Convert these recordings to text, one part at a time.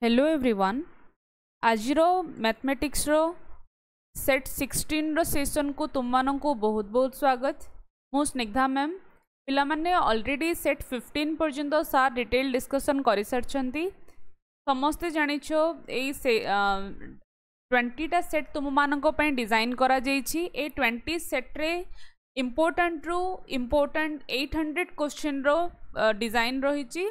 Hello everyone. आज mathematics रो set 16 रो session को तुम मान को बहुत बहुत स्वागत। मु स्निग्धा मैम पिला माने ऑलरेडी सेट 15 पर्यंत सार डिटेल डिस्कशन कर सारी समस्ते जानिछ से 20टा सेट तुम मान डिजाइन करा जाइछि। ए 20 सेट रे इम्पोर्टेंट रू इम्पोर्टेंट 800 क्वेश्चन रो डिजाइन रही।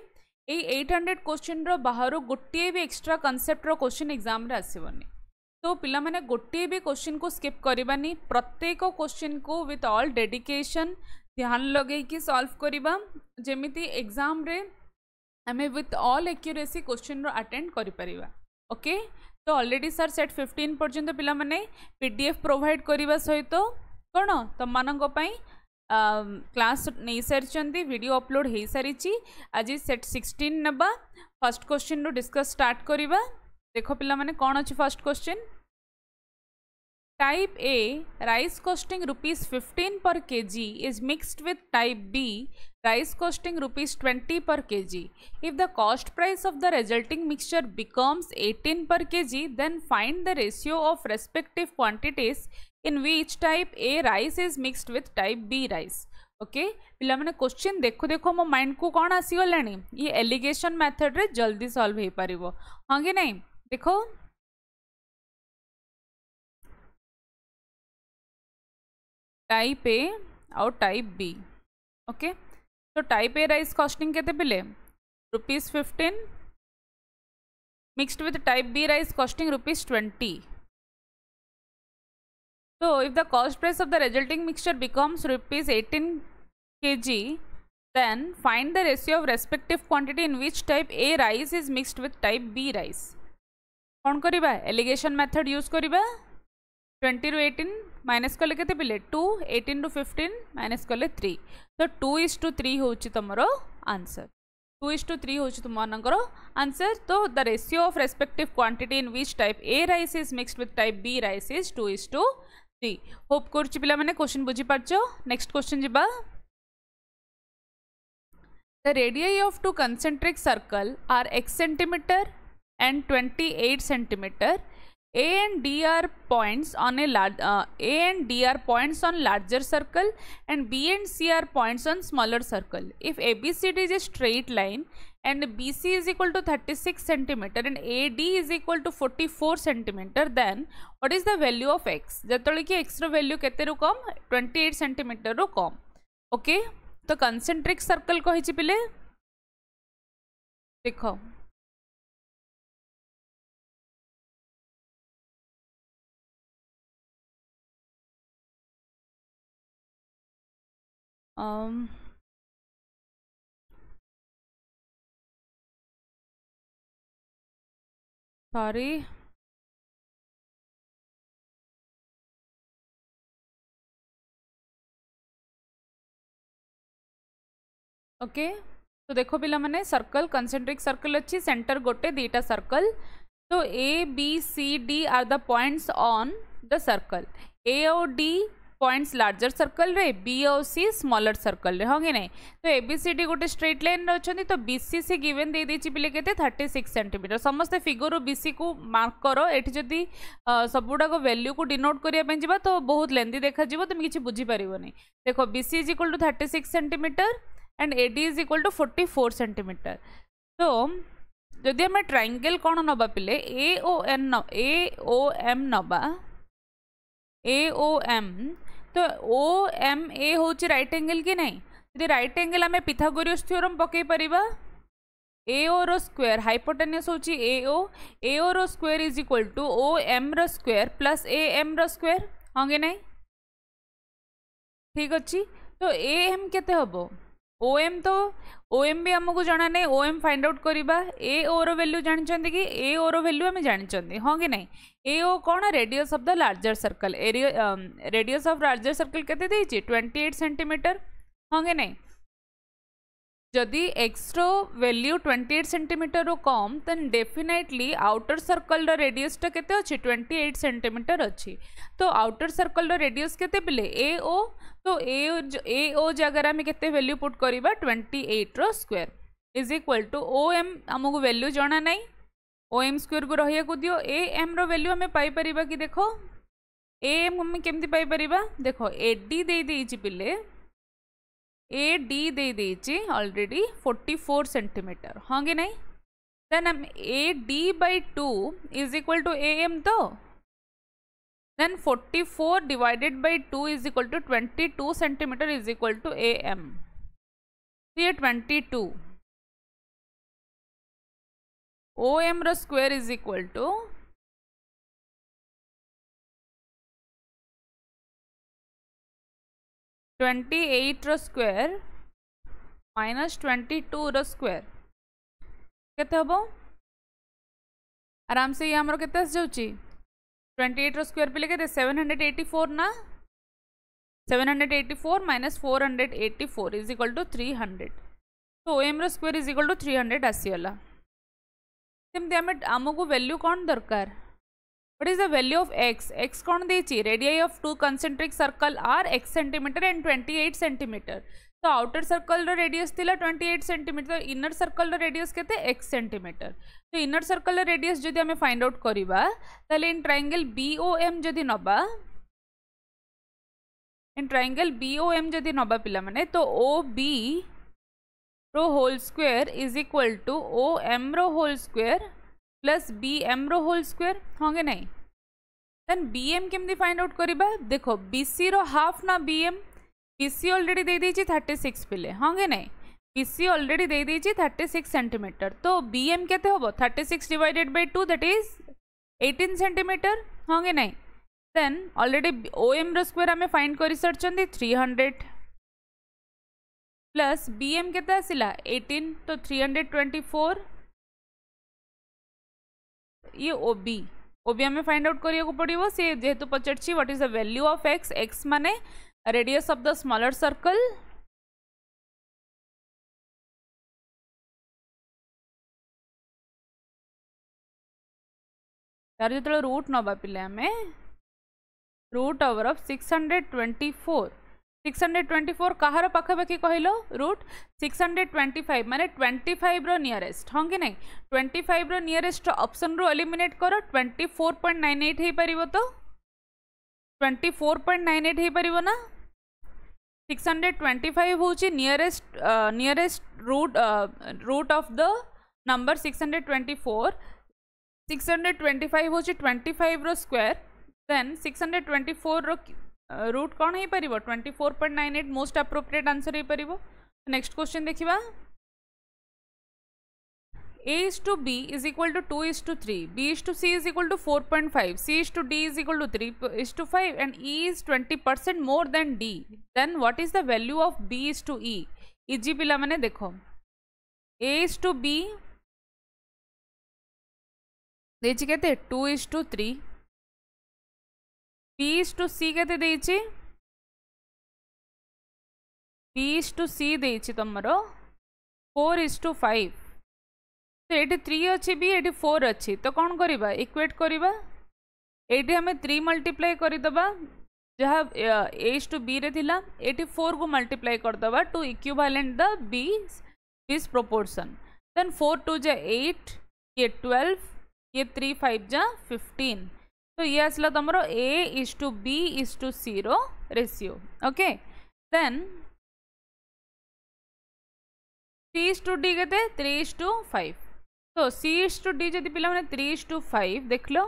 800 क्वेश्चन रो बाहर गोटे भी एक्स्ट्रा कॉन्सेप्ट रो क्वेश्चन एग्जाम रे आसीबनी। तो पिला माने गोटे भी क्वेश्चन को स्किप करबानी, प्रत्येक क्वेश्चन को विथ ऑल डेडिकेशन ध्यान लगे कि सॉल्व करबा, जेमिति एग्जाम रे हमें विथ ऑल एक्यूरेसी क्वेश्चन रो अटेंड करि परिबा। ओके, तो ऑलरेडी सर सेट 15 पर्यंत पिला माने पीडीएफ प्रोवाइड करबा सहित कोन तम मानक पई क्लास नहीं सारी, वीडियो अपलोड हो सारी। आज सेट 16 नबा फर्स्ट क्वेश्चन रो डिस्कस स्टार्ट करिबा। देखो पिला माने कौन अच्छे first question. Type A rice costing ₹15 per kg is mixed with type B rice costing ₹20 per kg. If the cost price of the resulting mixture becomes 18 per kg, then find the ratio of respective quantities in which type A rice is mixed with type B rice. Okay पिला माने question देखो देखो मो mind को कौन आसी गलानी, ये allegation method रे जल्दी सॉल्व हो पारिबो, हां कि नहीं। देखो टाइप ए और टाइप बी। ओके, तो टाइप ए राइस कॉस्टिंग केते पिले ₹15 mixed with type B rice costing ₹20। So, if the cost price of the resulting mixture becomes ₹18 kg, then find the ratio of respective quantity in which type A rice is mixed with type B rice. कौन करिबा allegation method use करिबा। 20 ରୁ 18 minus कले केते पिले 2, 18 ରୁ 15 minus कले 3, तो 2:3 होची तमरो आंसर। 2:3 होची तुमनकर आंसर। तो the ratio of respective quantity in which type A rice is mixed with type B rice is 2:3। Hope करुच्ची पिला माने क्वेश्चन बुझी पारछो। नेक्स्ट क्वेश्चन जिबा। The radii of two concentric circle are x centimeter and 28 centimeter. A and D are points on larger circle and B and C are points on smaller circle. If ABCD is a straight line and BC is equal to 36 centimeter and AD is equal to 44 centimeter, then what is the value of x? जतले कि x रो value केते रो कम 28 centimeter रो कम। Okay, तो concentric circle को हिची पिले देखो sorry okay, तो देखो पिला माने सर्कल कंसेंट्रिक सर्कल अच्छी सेंटर गोटे दीटा सर्कल। तो A B C D are the points on the circle. A और डी पॉइंट्स लार्जर सर्कल रे, बी और सी स्मॉलर सर्कल रे, हाँ कि नहीं। तो ए बी सी डी गोटे स्ट्रेट लाइन अच्छा, तो बी सी से गिवन दे देछि पिले केते 36 सेंटीमीटर। समस्ते फिगर बी सी को मार्क करो। एठी जदी सबुडा को वैल्यू को डिनोट करिया पे जिबा तो बहुत लेंदी देखा जिवो, तुम किछि बुझी परिबोनी। देखो B C is equal to 36 centimetre and AD is equal to 44 centimetre. तो जदि आम ट्रायंगल कौन नबा पिले AOM नबा AOM, तो OMA होची राइट एंगल कि नहीं। यदि राइट एंगल आम पिथागोरियस थ्योरम पकई परिबा। AO रो स्क्वायर हाइपोटेन्यूस होची AO रो square is equal to OM रो स्क्वायर प्लस AM रो स्क्वायर, हाँ कि नहीं। ठीक अच्छी, तो AM केते हबो OM, तो OM भी आमको जाना नहीं, OM फाइंड आउट करिबा। AO रो वैल्यू जानचंदी कि AO रो वैल्यू हमें जानचंदी, हाँ कि नहीं। AO कौन radius of the larger circle, radius of larger circle केते देछि 28 सेंटीमीटर, हाँ कि नहीं। जदि एक्स रो वैल्यू 28 सेंटीमीटर रो कम, देन डेफिनेटली आउटर सर्कल रो रेडियस टा केते अछि 28 सेंटीमीटर अछि। तो आउटर सर्कल रो रेडियस केते पिले AO, तो AO जगह आम केते वैल्यू पुट करिबा 28 रो square is equal to OM आमको वैल्यू जाना नहीं, ओ एम स्क्वेयर को रहिया को दियो ए एम रो वैल्यू हमें पाई परिबा कि देखो ए एम हम केमती पाई परिबा देखो ए डी दे देइछि पिले ए डी दे देइछि ऑलरेडी 44 सेंटीमीटर हाँ कि नहीं देन हम A D by 2 is equal to A M तो then 44 divided by 2 is equal to 22 centimetre is equal to A M तो ये 22 ओ एम रो स्क्वायर इज इक्वल टू 28 रो स्क्वायर माइनस 22 रो स्क्वायर केते हबो आराम से ये हमरो केते आस जाउची 28 रो स्क्वायर पे लेके 784 ना 784 माइनस 484 इज इक्वल टू 300 तो ओ एम रो स्क्वायर इज इक्वल टू 300 आसीगला आमको वैल्यू कौन दरकार what is the value of X X कौन देची radii of two concentric circle are x centimetre and 28 centimetre तो आउटर सर्कल रो रेडियस थिला 28 सेंटीमीटर इनर सर्कल रो रेडियस केते x सेंटीमीटर तो इनर सर्कल रो रेडियस जदि हमें फाइंड आउट करिबा ताले इन ट्रायंगल BOM जदि नबा इन ट्रायंगल BOM जदि नबा पिला माने तो OB रो whole square is equal to OM रो होल स्क्वायर प्लस BM रो होल स्क्वायर होंगे नहीं देन BM केमती फाइंड आउट करिबा देखो BC रो हाफ ना BM BC ऑलरेडी दे देची 36 पिले होंगे नहीं BC ऑलरेडी दे देची 36 सेंटीमीटर तो BM केते होबो 36 divided by 2 that is 18 centimetre होंगे नहीं देन ऑलरेडी OM रो स्क्वायर हमें फाइंड करि सरचंदी 300 प्लस BM केते आसिला 18 तो 324 ये OB हमें फाइंड आउट करिया को पड़िबो से जेहेतु पचरछि what is the value of x x माने radius of the smaller circle यार जो रूट नबा पिले हमें रूट ओवर ऑफ 624 कहार पाखापाखि कहलो रूट 625 माने 25 रो नियरेस्ट हाँ कि नहीं 25 रो नियरेस्ट ऑप्शन रो एलिमिनेट करो 24.98 हे परिबो तो 24.98 हे परिबो ना 625 होची nearest root of the number 625 होची 25 रो स्क्वायर देन 624 रो रूट कौन है परिबो 24.98 मोस्ट अप्रोप्रिएट आंसर है परिबो नेक्स्ट क्वेश्चन देखिबा A is to B is equal to 2 is to 3 B is to C is equal to 4.5 C is to D is equal to 3 is to 5 and E is 20% more than D then what is the value of B is to E easy पिला माने देखो A is to B देछि केते 2 is to 3 B is to C केते देछि B is to C देछि तमरो 4 is to 5 तो ये 3 अच्छी भी ये 4 अच्छी तो कौन करिबा इक्वेट करिबा ये हमें 3 मल्टीप्लाई करदबा जहाँ A is to B रे थिला 4 को मल्टीप्लाई करदबा to equivalent the B's proportion then 4 2 जा 8 ये 12 ये 3 5 जा 15 तो ये आसला तमरो A is to B is to C रो ratio okay then C is to D केते 3 is to 5 तो C is to D जदि पिला माने 3 is to 5 देख लो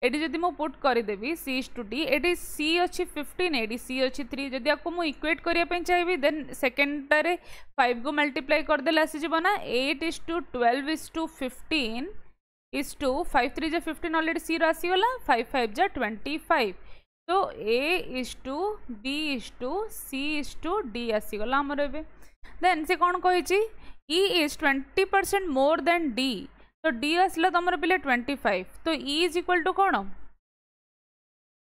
एडी जदि मो पुट करि देबी C is to D एडी C अछि 15 एडी C अछि 3 जदि आपको मो इक्वेट करिया पे चाहिबी देन सेकंड टारे 5 को मल्टीप्लाई कर देला आसी जबो ना 8 is to 12 is to 15 is to 5 3 जा 15 ऑलरेडी C राशि वाला 5 5 जा 25 तो A is to B is to C is to D आसी गला हमर एबे देन से कोन कहि छी E is 20% more than D तो D आसला तमर पिले 25 तो E is equal to कौन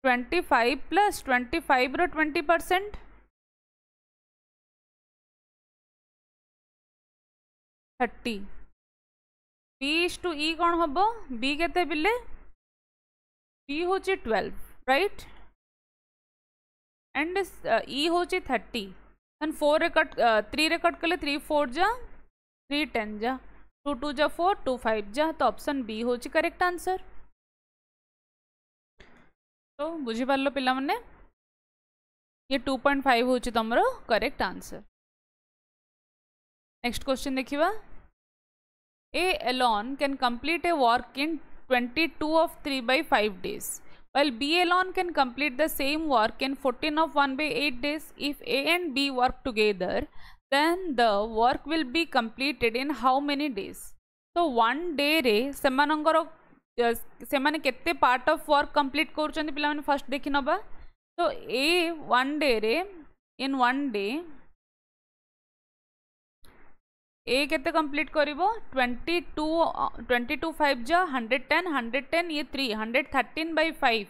25 plus 25 row 20% 30 B is to E कौन हबो B केते पिले B होची 12 राइट एंड E होची 30 एंड 4 रे कट 3 रे कट कले 3 4 जा 3 10 जा 2 2 जा 4 2 5 जा, तो ऑप्शन बी हूँ करेक्ट आंसर। तो बुझीपार पिला माने ये 2.5 हूँ तुम करेक्ट आंसर। नेक्स्ट क्वेश्चन देखिवा। A alone can complete a work in 22 of 3 by 5 days, while B alone can complete the same work in 14 of 1 by 8 days. If A and B work together, then the work will be completed in how many days? तो 1 day रे सेमाने केते part of work complete करूछन पिला माने first देखि नबा। तो A 1 day रे इन 1 day ए केते कंप्लीट करिवो 22 5 जा 110 ये 3 113 by 5।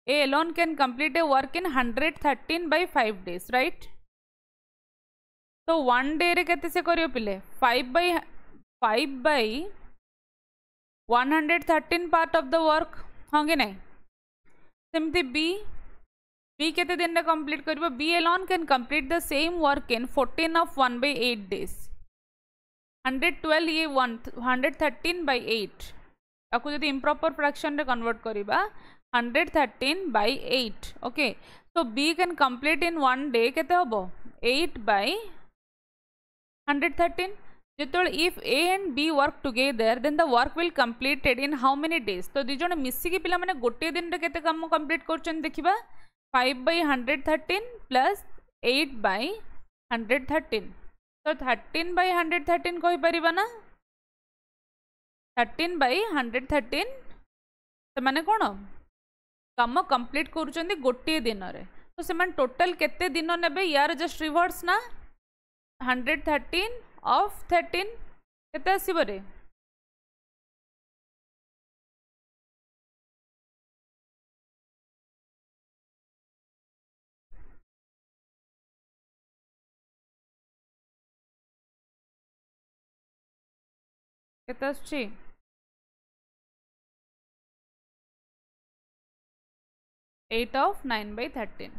A alone can complete a work in 113 by 5 days, right. तो 1 डे रे केते से करियो पिले 5 by 113 part of the work होंगे नहीं। सेमती बी केते दिन रे कंप्लीट करिवो B alone can complete the same work in 14 of 1 by 8 days। 112 ये 113 by 8 आपको जब इम्प्रॉपर फ्रैक्शन रे कन्वर्ट करिबा 113 by 8। ओके, तो B can complete in 1 day केते होबो 8 by 113। जेतोल if A and B work together then the work will completed in how many days. तो दी जण मिसी की पिला माने गोटे दिन रे केते काम कंप्लीट करछन देखिबा 5 by 113 प्लस 8 by 113। तो 13 by 113 कहि परिबा ना 13 by 113 से माने कोन काम कंप्लीट करूछंदी गोटे दिन रे। तो से माने टोटल केते दिन नेबे यार जस्ट रिवर्स ना 113 ऑफ 13 केते आसीबो रे केते आछी 8 of 9 by 13।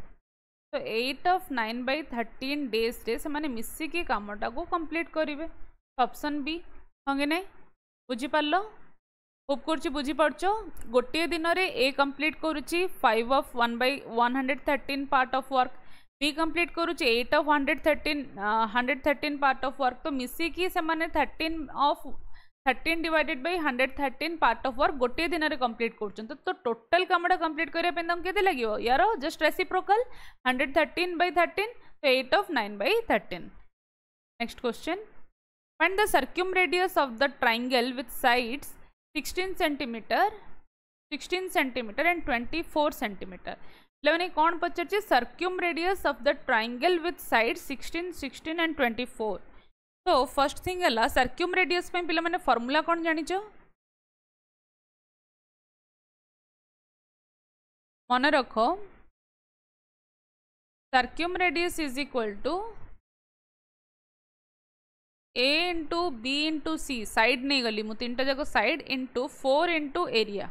तो 8 of 9 by 13 डेज रे से माने मिसी के कामटा को कंप्लीट करिवे। ऑप्शन बी होंगे नहीं बुझी पारलो होप करछि बुझी पड़छो। गोटे दिन रे ए कंप्लीट करूछि 5 of 1 by 113 part of work, B complete करूछि 8 of 113 पार्ट ऑफ वर्क। तो मिसी की से माने 13 divided by 113 part of work गोटे दिन रे कंप्लीट करछन। तो टोटल कामडा कंप्लीट करिया पे तम केते लागियो यार जस्ट रेसिप्रोकल 113 by 13 तो 8 of 9 by 13। Next question, find the circumradius of the triangle with sides 16 centimetre and 24 centimetre. लेवने कौन पचार circumradius of the triangle with side 16 and 24। तो फर्स्ट थिंग है सर्क्यूम रेडियस पे पिला माने फॉर्मूला कौन जानिछ मन रख circumradius is equal to A into B into C side नहीं गली मु 3टा जाक साइड इंटू 4 इंटू एरिया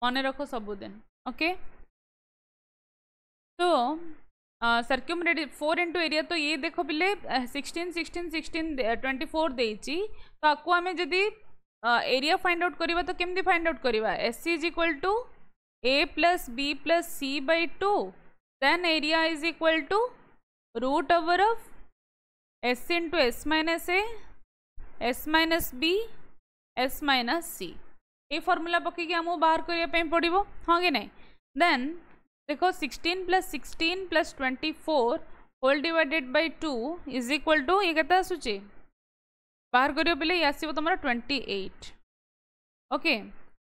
मन रख सबुदिन। ओके, तो सर्क्यूम रेडियस 4 इंटू एरिया। तो ये देखो पिले 16 24 देइची। तो आपको आम जदि एरिया फाइंड आउट करवा तो केमती फाइंड आउट करवा S is equal to A plus B plus C by 2 then area is equal to root over of S into S minus A S minus B S minus C. ये formula पकईकि आमको बाहर करने पड़ो हाँ कि नहीं। Then देखो 16 plus 24 whole divided by 2 is equal to ये केते आसुची बाहर करियो पिले ये आसीबो तमरा 28। ओके,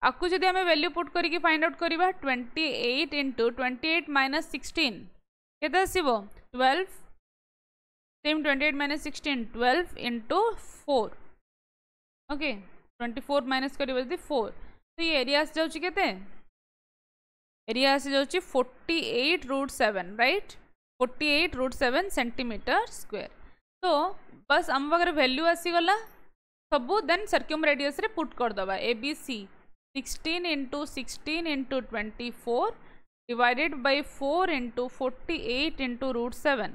आपको जदि आमे वैल्यू पुट करके फाइंड आउट करबा 28 इंटू 28 माइनस 16 केते आसीबो 12 same 28 minus 16 12 into 4। Okay, 24 minus करबा जदि 4 तो ये एरिया आसी जाउची केते एरिया आसी जाउची 48√7 राइट 48√7 सेंटीमीटर स्क्वायर। तो बस आम पाखे वैल्यू आसीगला सबू देन सर्क्यूम रेडियस रे पुट करदबा A B C 16 into 24 divided by 4 into 48 into √7।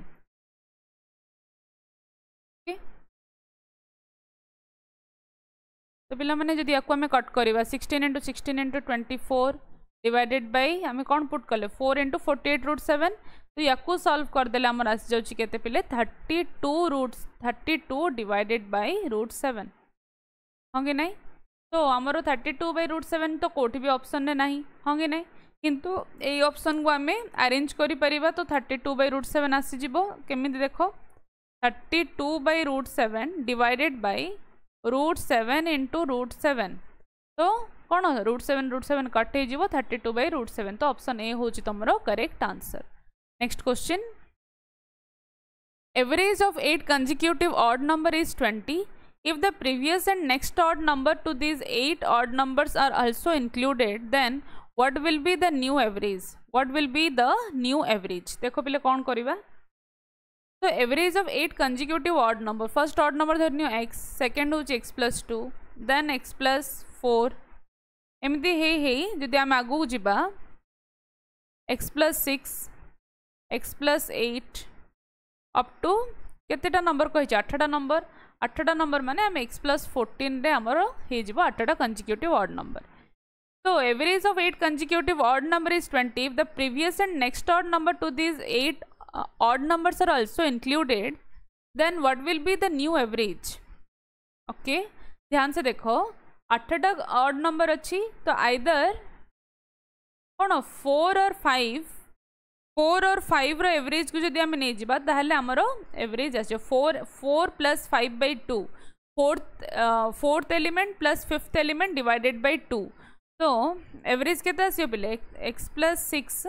तो पिला माने जदि याकू आमे कट करबा 16 * 16 * 24 डिवाइडेड बाय आमे कोन पुट कले 4 * 48√7 तो याकू सॉल्व कर देले हमर आस जाउची केते पिले 32 डिवाइडेड बाय √7 होंगे नहीं तो आमर 32/√7 तो कोठी भी ऑप्शन ने नहीं होंगे नहीं किंतु ए ऑप्शन को आमे अरेंज करि परिबा तो 32/√7 आसी जिवो केमिति देखो 32/√7 डिवाइडेड बाय √7 * √7 तो कौन √7 कट हो 32/√7 तो ऑप्शन ए हूँ तुम correct answer. Next question average of 8 consecutive odd number is 20 if the previous and next odd number to these 8 odd numbers are also included then what will be the new average देखो पहले कौन करिबा तो average of 8 consecutive odd number first odd number धरनियो x second हो x + 2 then x + 4 एमती हे जदि आम आगू जीवा x + 6 x + 8 up to केतेटा number कहि 8टा नंबर माने आम x + 14 रे हमर हे जीवो 8टा कंसेक्यूटिव ऑड नंबर तो average of 8 consecutive odd number is 20 if the previous and next odd number to these 8 odd numbers are also included then what will be the new average okay ध्यान से देखो 8टा odd number अच्छी तो either कौन 4 और 5 रो average को जदि आमे नै जिबा ताहले हमरो एवरेज आछे 4 + 5/2 fourth element plus fifth element divided by 2 तो एवरेज केते आसियो पिले x + 6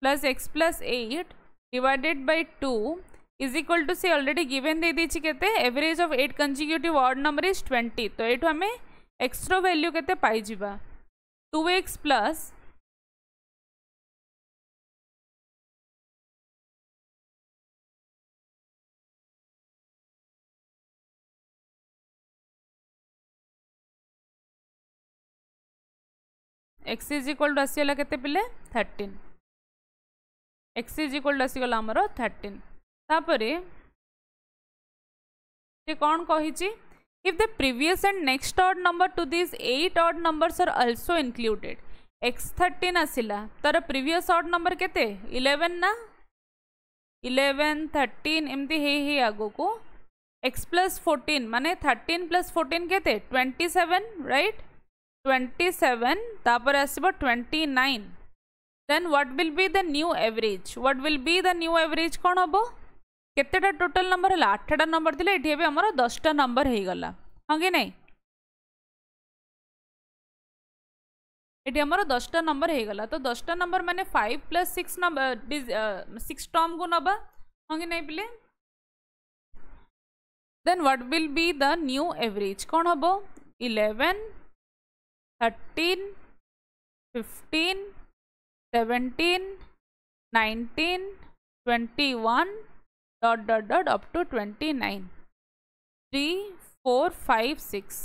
+ x + 8 divided by 2 is equal to से ऑलरेडी गिवन दे दी केते average of 8 consecutive odd number is 20 तो एठो हमें x रो वैल्यू केते पाई जिबा 2x plus x is equal to आसीला केते पिले 13 x इज इक्वल टू आसीगला हमर 13 तापरे से कौन कहिची if the previous and next odd number to these 8 odd numbers are also included x13 आसिला तार previous odd number केते 11 ना 11 13 एमती हे आगो को x + 14 माने 13 + 14 केते 27 राइट 27 तापर आसीबो 29 then what will be the new average कौन हबो केतेटा टोटल नंबर है 8टा नंबर थिले एठी एबे हमर 10टा नंबर हे गला हंगे नै एठी हमर 10टा नंबर हे गला तो 10टा नंबर माने 5 + 6 नंबर 6 टर्म को नबा हंगे नै पिले then what will be the new average कौन हबो 11 13 15 17 19 21 ... up to 29 3 4 5 6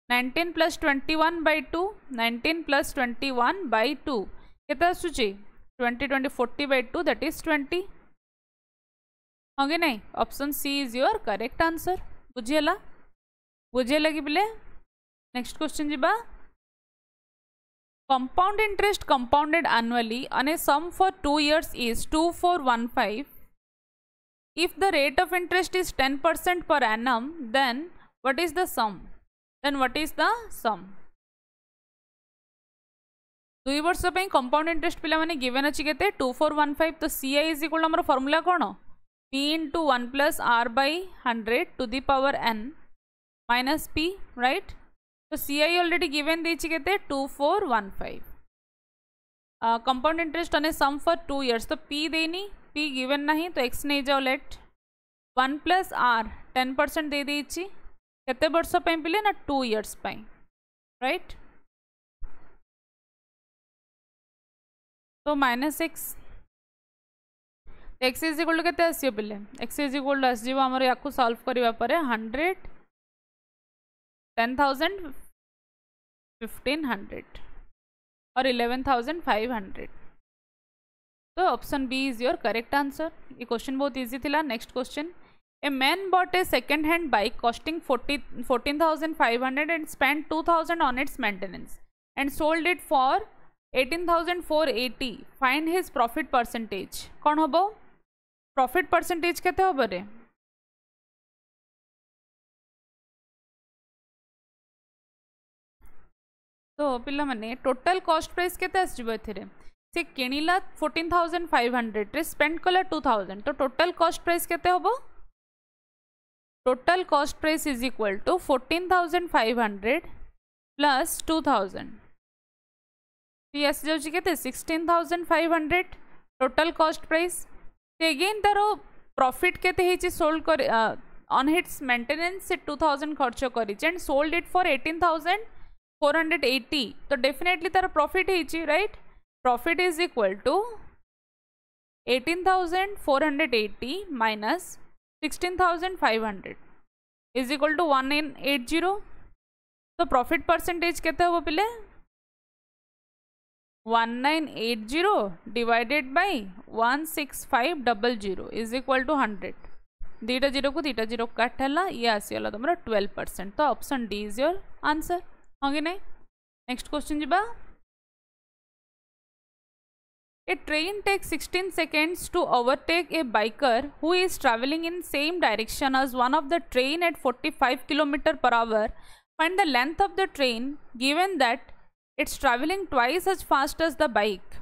19 + 21 by 2 19 + 21 by 2 केता सुची 20 20 40 by 2 that is 20 होगे नहीं option C is your correct answer बुझे लगी बिले नेक्स्ट क्वेश्चन जीबा compound interest compounded annually on a sum for 2 years is 2415 if the rate of interest is 10% per annum then what is the sum 2 वर्ष पे compound interest पिला माने given अछि केते 2415 तो CI इज इक्वल हमर formula cone P * 1 + R / 100 to the power n minus P right तो CI already given देछि केते 2415 compound interest on a sum for 2 years तो P देनी P गिवन नहीं तो x नहीं जाओ लेट 1 + R 10% दे देछि केते वर्ष पे पिले ना 2 इयर्स पे राइट तो -x x is equal to केते आसियो पिले x इज इक्वल टू आसीबो हमर याकू सॉल्व करिवा परे 100 10,000 1500 और 11,500 तो option B is your correct answer ये क्वेश्चन बहुत इजी थिला next question A man bought a second hand bike costing 14,500 and spent 2,000 on its maintenance and sold it for 18,480. Find his profit percentage. कौन होबो profit percentage केते होबो रे तो पिला माने टोटल कॉस्ट प्राइस केते आसजिबो एथिरे से किनिला 14,500 रे स्पेंड कला 2,000 तो टोटल कॉस्ट प्राइस केते होबो total cost price is equal to 14,500 plus 2,000 ये आसी जाउची केते 16,500 टोटल कॉस्ट प्राइस अगेन तार प्रॉफिट केते हेची सोल्ड कर ऑन हिट्स मेंटेनेंस से 2,000 खर्च करी एंड सोल्ड इट फॉर 18,480 तो डेफिनेटली तार प्रॉफिट हेची right profit is equal to 18,480 minus 16,500 is equal to 1980 तो प्रॉफिट परसेंटेज केते हो पिले 1980 divided by 16500 is equal to 100 दीटा जीरो को दीटा जीरो काट है ये आसीगला तुम 12% तो option D is your answer हाँ कि नहीं नेक्स्ट क्वेश्चन जीबा A train takes 16 seconds to overtake a biker who is traveling in same direction as one of the train at 45 km/h. Find the length of the train given that it's traveling twice as fast as the bike.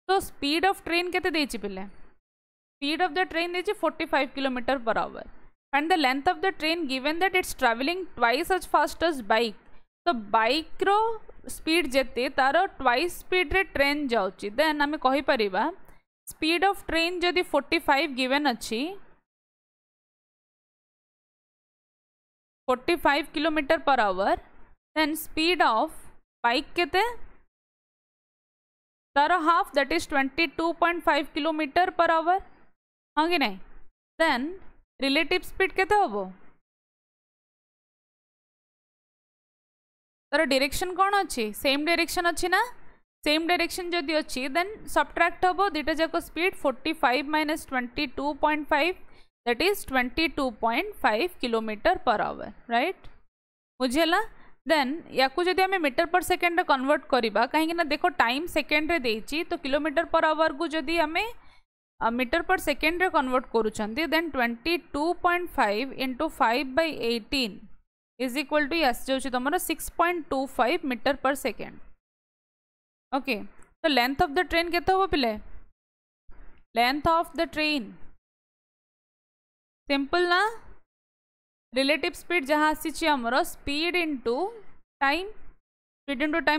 So speed of train केते देछि पिले speed of the train देछि 45 km/h. Find the length of the train given that it's traveling twice as fast as bike. तो bike रो speed जेते तार twice speed रे train जाउची then आमे कहि परिबा स्पीड ऑफ ट्रेन जदि 45 गिवन अछि 45 km/h then speed of bike केते तार हाफ दैट इज 22.5 km/h हां कि नहीं देन रिलेटिव स्पीड केते होबो तार डायरेक्शन कौन अच्छी सेम डायरेक्शन अच्छी ना सेम डायरेक्शन जदि अच्छी देन सबट्रैक्ट हम दुटा जाक speed 45 minus 22.5 that is 22.5 km/h right बुझेला देन या जदि आम मीटर पर सेकेंड कन्वर्ट करवा कहीं देखो टाइम सेकेंड रे देछि तो km/h को जदि आम मीटर पर सेकेंड रे कन्वर्ट करूछंती then 22.5 into 5/18 is equal to आस जाऊँ तुम 6.25 मीटर पर सेकेंड ओके तो लेंथ ऑफ द ट्रेन केते हो पिले length of the train simple ना रिलेटिव स्पीड जहाँ आसी आमर speed into time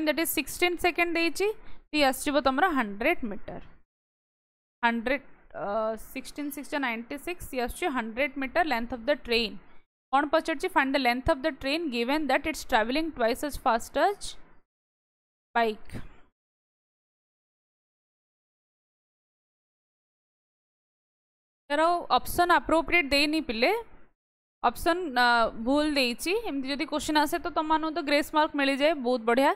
that is 16 second देछि तो आसो तुम 100 मीटर 100 16 16 96 ये आस 100 metre length of the train कौन पचार find the length of the train given that it's travelling twice as fast as bike यार ऑप्शन अप्रोप्रिएट देनी पिले ऑप्शन भूल देछि एमती जदि क्वेश्चन आसे तो तुम तो ग्रेस मार्क मिल जाए बहुत बढ़िया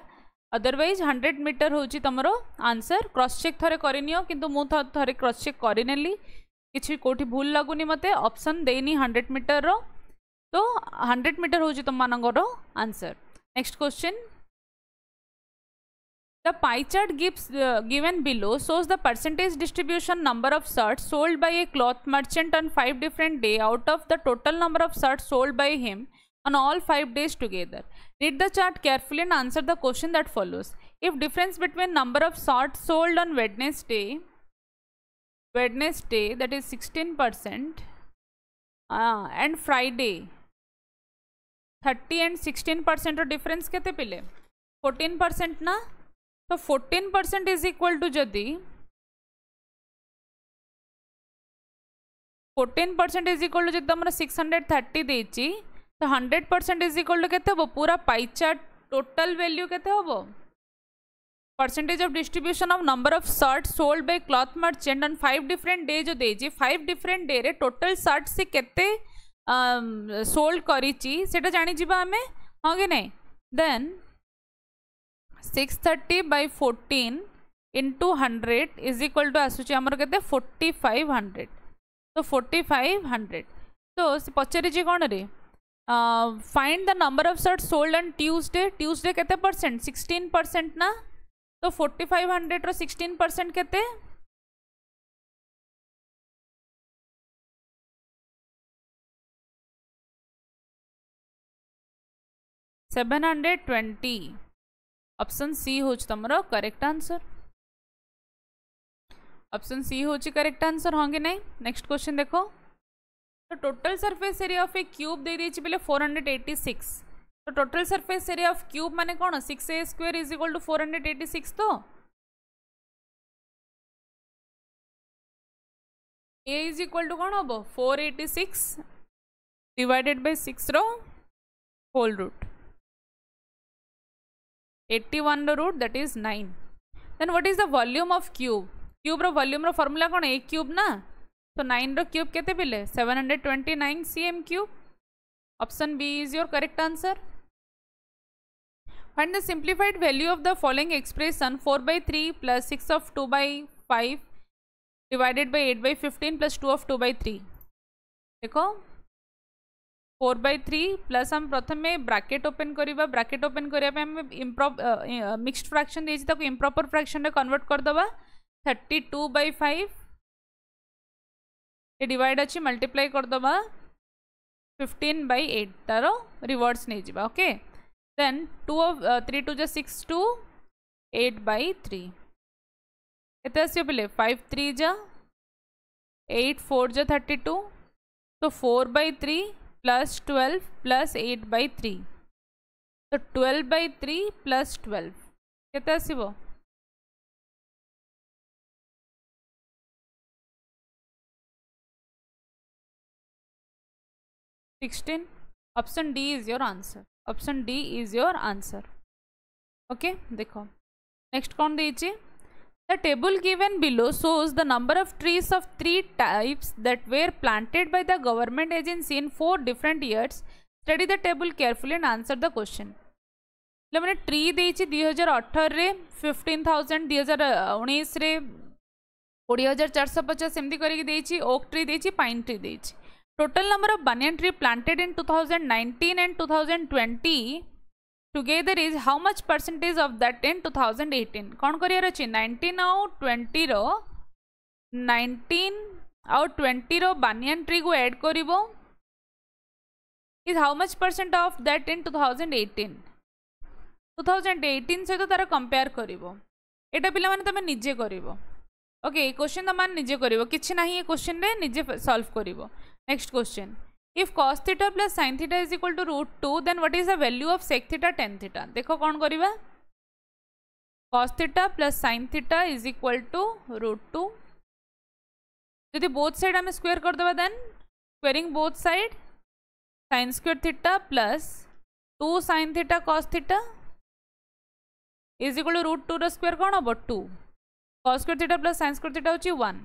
अदरवाइज 100 मीटर होची तमरो आंसर क्रॉस चेक थरे करनियो किंतु मु थरे क्रॉस चेक करिनेली किछि कोठी भूल लागुनी मते ऑप्शन देनी 100 मीटर रो तो 100 मीटर होची तुम मानकर answer next question the pie chart given below shows the percentage distribution number of shirts sold by a cloth merchant on 5 different days out of the total number of shirts sold by him on all 5 days together. Read the chart carefully and answer the question that follows. If difference between number of shirts sold on Wednesday that is 16% and Friday 30 and 16% difference केते पिले 14% ना तो 14% is equal to जदि 14% is equal to जब तुम 630 देछि तो 100% is equal to केते हो पूरा पाई चार्ट टोटल वैल्यू केते हो percentage of distribution of number of shirt sold by cloth merchant on 5 different day जो देछि 5 डिफरेंट डे रे टोटल शर्ट से केते सोल्ड करिछि सेटा जानि जिबा हमें हां कि नहीं then 630 by 14 into 100 is equal to आसूची आमर केते 4500 तो 4500 तो पचारि कौन रे find the number of shirt sold on Tuesday Tuesday केते परसेंट 16% ना तो 4500 रो 16% केते 720 ऑप्शन सी हो तुम करेक्ट आंसर ऑप्शन सी हो करेक्ट आंसर हाँ कि नहीं नेक्स्ट क्वेश्चन देखो तो total surface area of a cube दे दीजिए पहले 486 तो total surface area of cube माने कौन 6a square is equal to 486 तो a इज इक्वल टू कौन हम 486 डिवाइडेड बाय 6 रो होल रूट 81 रो root that is 9 then what is the volume of cube cube रो वॉल्यूम रो फॉर्मूला कौन a क्यूब ना तो 9 रो क्यूब केते पिले 729 cm cube option B is your correct answer find the simplified value of the following expression 4/3 plus 6 of 2/5 divided by 8/15 plus 2 of 2/3 देखो 4/3 plus हम प्रथम ब्रैकेट ओपन करिबा ब्रैकेट ओपन करिया पे हम मिक्स्ड फ्रैक्शन देछि ताको इम्प्रॉपर फ्रैक्शन रे कन्वर्ट कर दबा 32/5 ये डिवाइड अच्छी मल्टीप्लाई कर दबा 15/8 तार रिवर्स नहीं जीवा okay then 2 of 3 to 6 to 8/3 केते आसी पहले 5 3 जा 8 4 जा 32 तो 4/3 प्लस 12 प्लस 8/3 तो 12/3 प्लस 12 केते आसीबो 16 option D is your answer option D is your answer okay देखो नेक्स्ट कौन देछि the table given below shows the number of trees of 3 types that were planted by the government agency in 4 different years study the table carefully and answer the question मैंने tree देछि 2018 रे 15,000 2019 रे 20,450 एमती करके देछि oak tree देछि pine tree देछि total number of banyan tree planted in 2019 and 2020 together is how much percentage of that in 2018 कौन करियर अछि 19 आउ 20 रो 19 आउ 20 रो banyan tree को add करिवो is how much percent of that in 2018 2018 से तो तार कंपेयर करिवो एटा पिला माने तमे निजे करिवो ओके क्वेश्चन तुम निजे करिवो किछि नाही ये क्वेश्चन रे निजे सॉल्व करिवो next question if cos theta plus sin theta is equal to √2 then what is the value of sec theta tan theta देखो कौन करिवा cos theta plus sin theta is equal to √2 यदि both side हमें square कर देबा देन squaring both side sin square theta plus 2 sin theta cos theta is equal to √2 रो square कौन हो 2 cos square theta plus sin square theta होची 1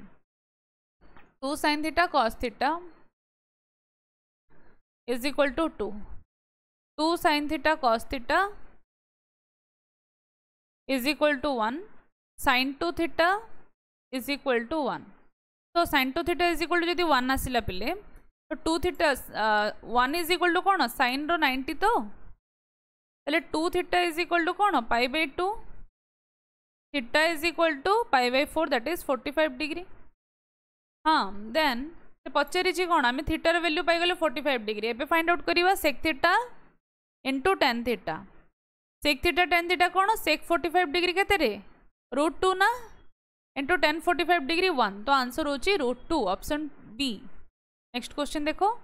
2 sin theta cos theta is equal to 2 sin theta cos theta is equal to 1 sin 2 theta is equal to 1 तो sin 2 theta is equal to जदि 1 आसिला पिले तो 2 theta 1 is equal to कौन sin रो 90 तो पहले 2 theta is equal to कौन pi/2 theta is equal to pi/4 that is 45 degree हाँ देन पचारि कौन आम थीटार वैल्यू पाइगले 45 डिग्री एबे फाइंड आउट करवा sec theta into tan theta sec theta tan theta कौन सेक 45 डिग्री केते रे √2 ना इंटू tan 45 डिग्री 1 तो आंसर होची √2 ऑप्शन बी नेक्स्ट क्वेश्चन देखो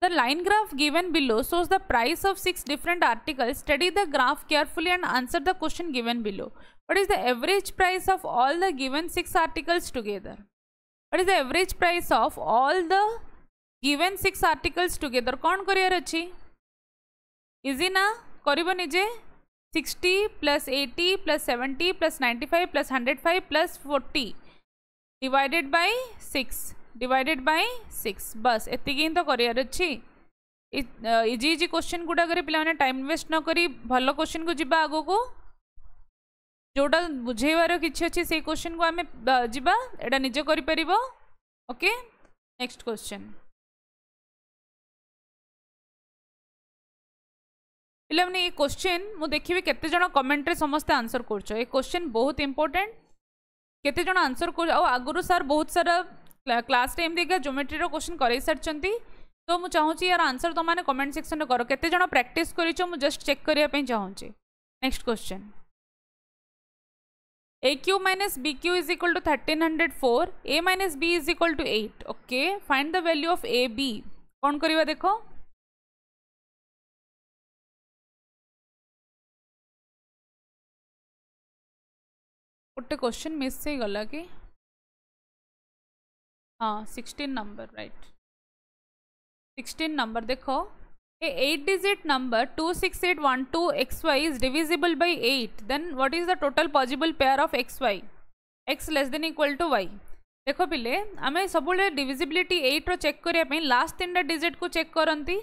the line graph given below shows the price of 6 different articles study the graph carefully and answer the question given below what is the average price of all the given 6 articles together what is the average price of all the given 6 articles together कौन career अछि easy ना करिबो निजे 60 plus 80 plus 70 plus 95 plus 105 plus 40 divided by 6 बस एतिकी तो career अछि easy easy question गुडा करे पिला माने टाइम वेस्ट न करी भलो क्वेश्चन को जिबा आगो को जोटा बुझेबार किछि अछि से क्वेश्चन को आमे जिबा एटा निजे करि परिबो। ओके नेक्स्ट क्वेश्चन पिला माने ये क्वेश्चन मु देखिबे केते जण कमेंट रे समस्त आंसर करछो। ये क्वेश्चन बहुत इंपोर्टेंट केते जण आंसर कर आ आगुरु सर बहुत सारा क्लास टाइम देखा ज्योमेट्री रो क्वेश्चन करे सरचंती तो मु चाहूची यार आंसर तो माने कमेंट सेक्शन रे करो केते जण प्रैक्टिस करिछो मु जस्ट चेक करिया पे चाहूची। Next question AQ minus BQ is equal to 1304 A minus B is equal to 8 okay find the value of AB कौन करिवा देखो गोटे क्वेश्चन मिस से गला कि हाँ 16 नंबर राइट 16 नंबर देखो a 8 digit number 26812xy is divisible by 8 then what is the total possible pair of xy x less than equal to y देखो पिले आम सब डिविजिबिलिटी 8 रो चेक करने लास्ट 3टा डिजिट को चेक करती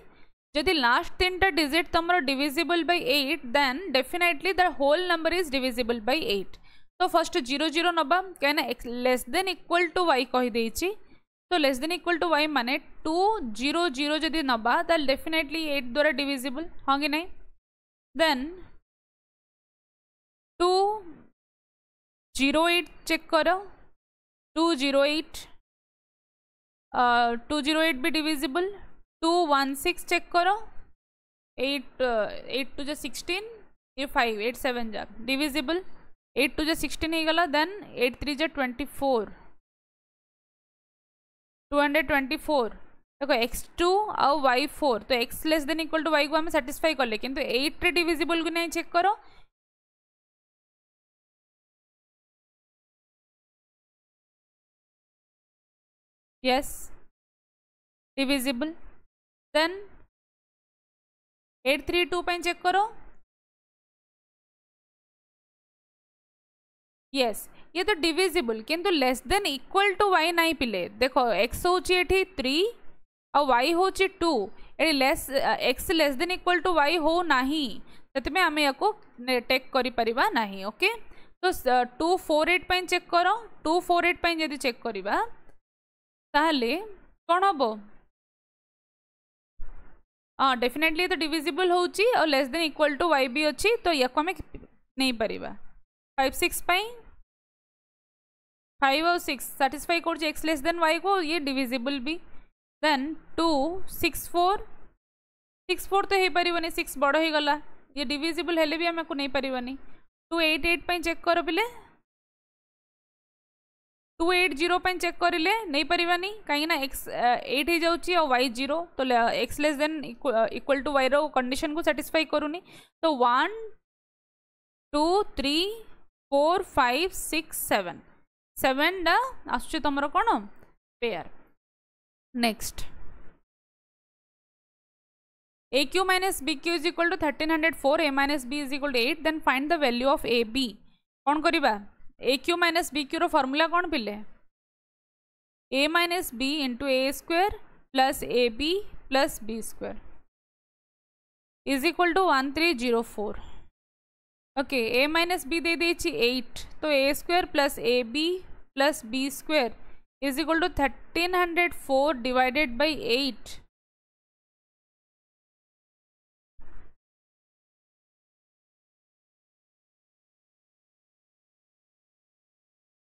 जदि लास्ट 3टा डिजिट तुम divisible by 8 then definitely the whole number is divisible by 8 तो फर्स्ट 0 0 नबा कहीं x less than equal to y कहीदे तो less than equal to y माने 2 0 0 जदि नबा ताल डेफिनेटली 8 द्वारा डिविजिबल हाँ कि नहीं देन 2 0 8 चेक करो 2 0 8 2 0 8 भी डिविजिबल 2 1 6 चेक करो 8 8 टू 16 ये 5 8 7 जा डिविजिबल 8 टू 16 ही गला देन 8 3 जा 24 224 देखो x2 आउ y4 तो x less than equal to y को हमें सैटिस्फाई कले किंतु 8 रे डिविजिबल को नहीं चेक करो यस डिविजिबल देन 832 पे चेक करो यस ये तो डिविजिबल किंतु less than equal to y नहीं पिले देखो x होची एठी 3 और y होची 2 एठी less x less than equal to y हो नहीं ततमे हमें याको टेक करि परिबा नहीं ओके तो 248 पे चेक करो 248 पे यदि चेक करिबा ताहले कोन हबो हां डेफिनेटली तो डिविजिबल होची और less than equal to y भी अछि तो याको हमें नहीं परिबा 5 6 पे 5 और 6 सैटिस्फाई कर एक्स लेस देन वाई को ये डिविजिबल भी देन 2 6 4 6 4 तो हो पारे 6 बड़ हो गला ये डिविजिबल हेले भी आमको नहीं पारे 2 8 8 पे चेक कर पिले 2 8 0 पे चेक करें नहीं पारानी कहीं एक्स 8 हो जाऊँगी और वाई 0 तो x less than equal to y रो कंडीशन को सैटिस्फाई करूनी तो 1 2 3 4 5 6 7 7 डा आसुची तुमर कौन pair next AQ minus BQ is equal to 1304 A minus B is equal to 8 then find the value of AB कौन करिबा AQ minus BQ रो फॉर्मूला कौन पिले A minus B into A square plus AB plus B square is equal to 1304 okay A minus B दे देछि 8 तो A square plus AB plus B square is equal to 1304 divided by 8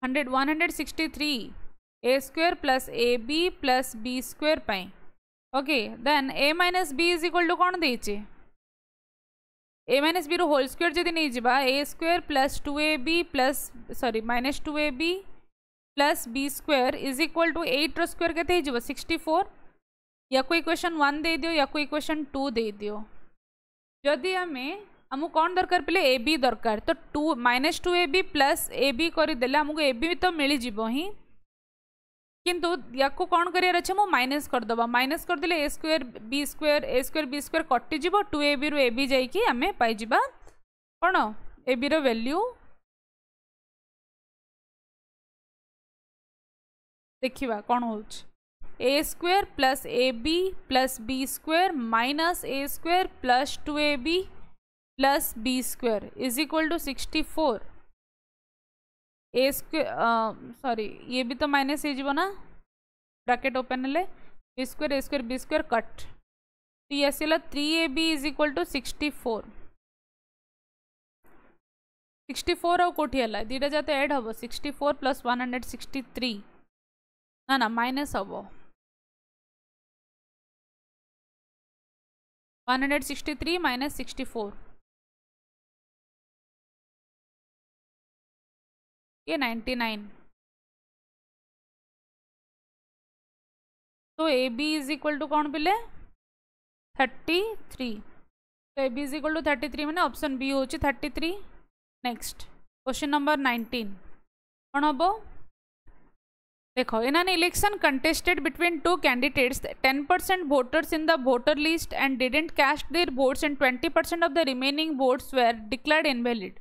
163 A square plus AB plus B square पाई okay then A minus B is equal to कौन देछि A minus B रो whole square जदि नहीं जिबा A square plus 2AB plus sorry minus 2AB plus B square is equal to 8 रो square केते जिबा 64 या कोई इक्वेशन 1 दे दियो या कोई इक्वेशन 2 दे दियो जदि हमें हमको कौन दरकार पे ए बी दरकार तो 2 minus 2ab plus A B करदेले हमको ए बी तो मिल जीवो ही किंतु या को कौन करियार अच्छे मो माइनस करदबा माइनस करदेले ए स्क्वायर बी स्क्वायर कटि जीवो 2ab रु ए बी जाइकी आमे पाई जीबा कौन ए बी रो वैल्यू देखिबा कौन होछ A square plus A B plus B square minus A square plus 2ab प्लस B square is equal to 64 A square sorry ये भी तो माइनस हो ना ब्रैकेट ओपन हेले बी स्क्वेयर कट तो ये आसला 3ab इज इक्वल टू 64 64 आउ कोठी हला दीटा जाते ऐड हम 64 प्लस 163 ना माइनस हम 163 माइनस 64 ये 99 तो A B is equal to कौन पिले 33 तो A B is equal to 33 मैंने ऑप्शन बी हूँ 33 नेक्स्ट क्वेश्चन नंबर 19 कौन हम देखो in an election contested between two candidates 10% voters in the voter list and didn't cast their votes and 20% of the remaining votes were declared invalid.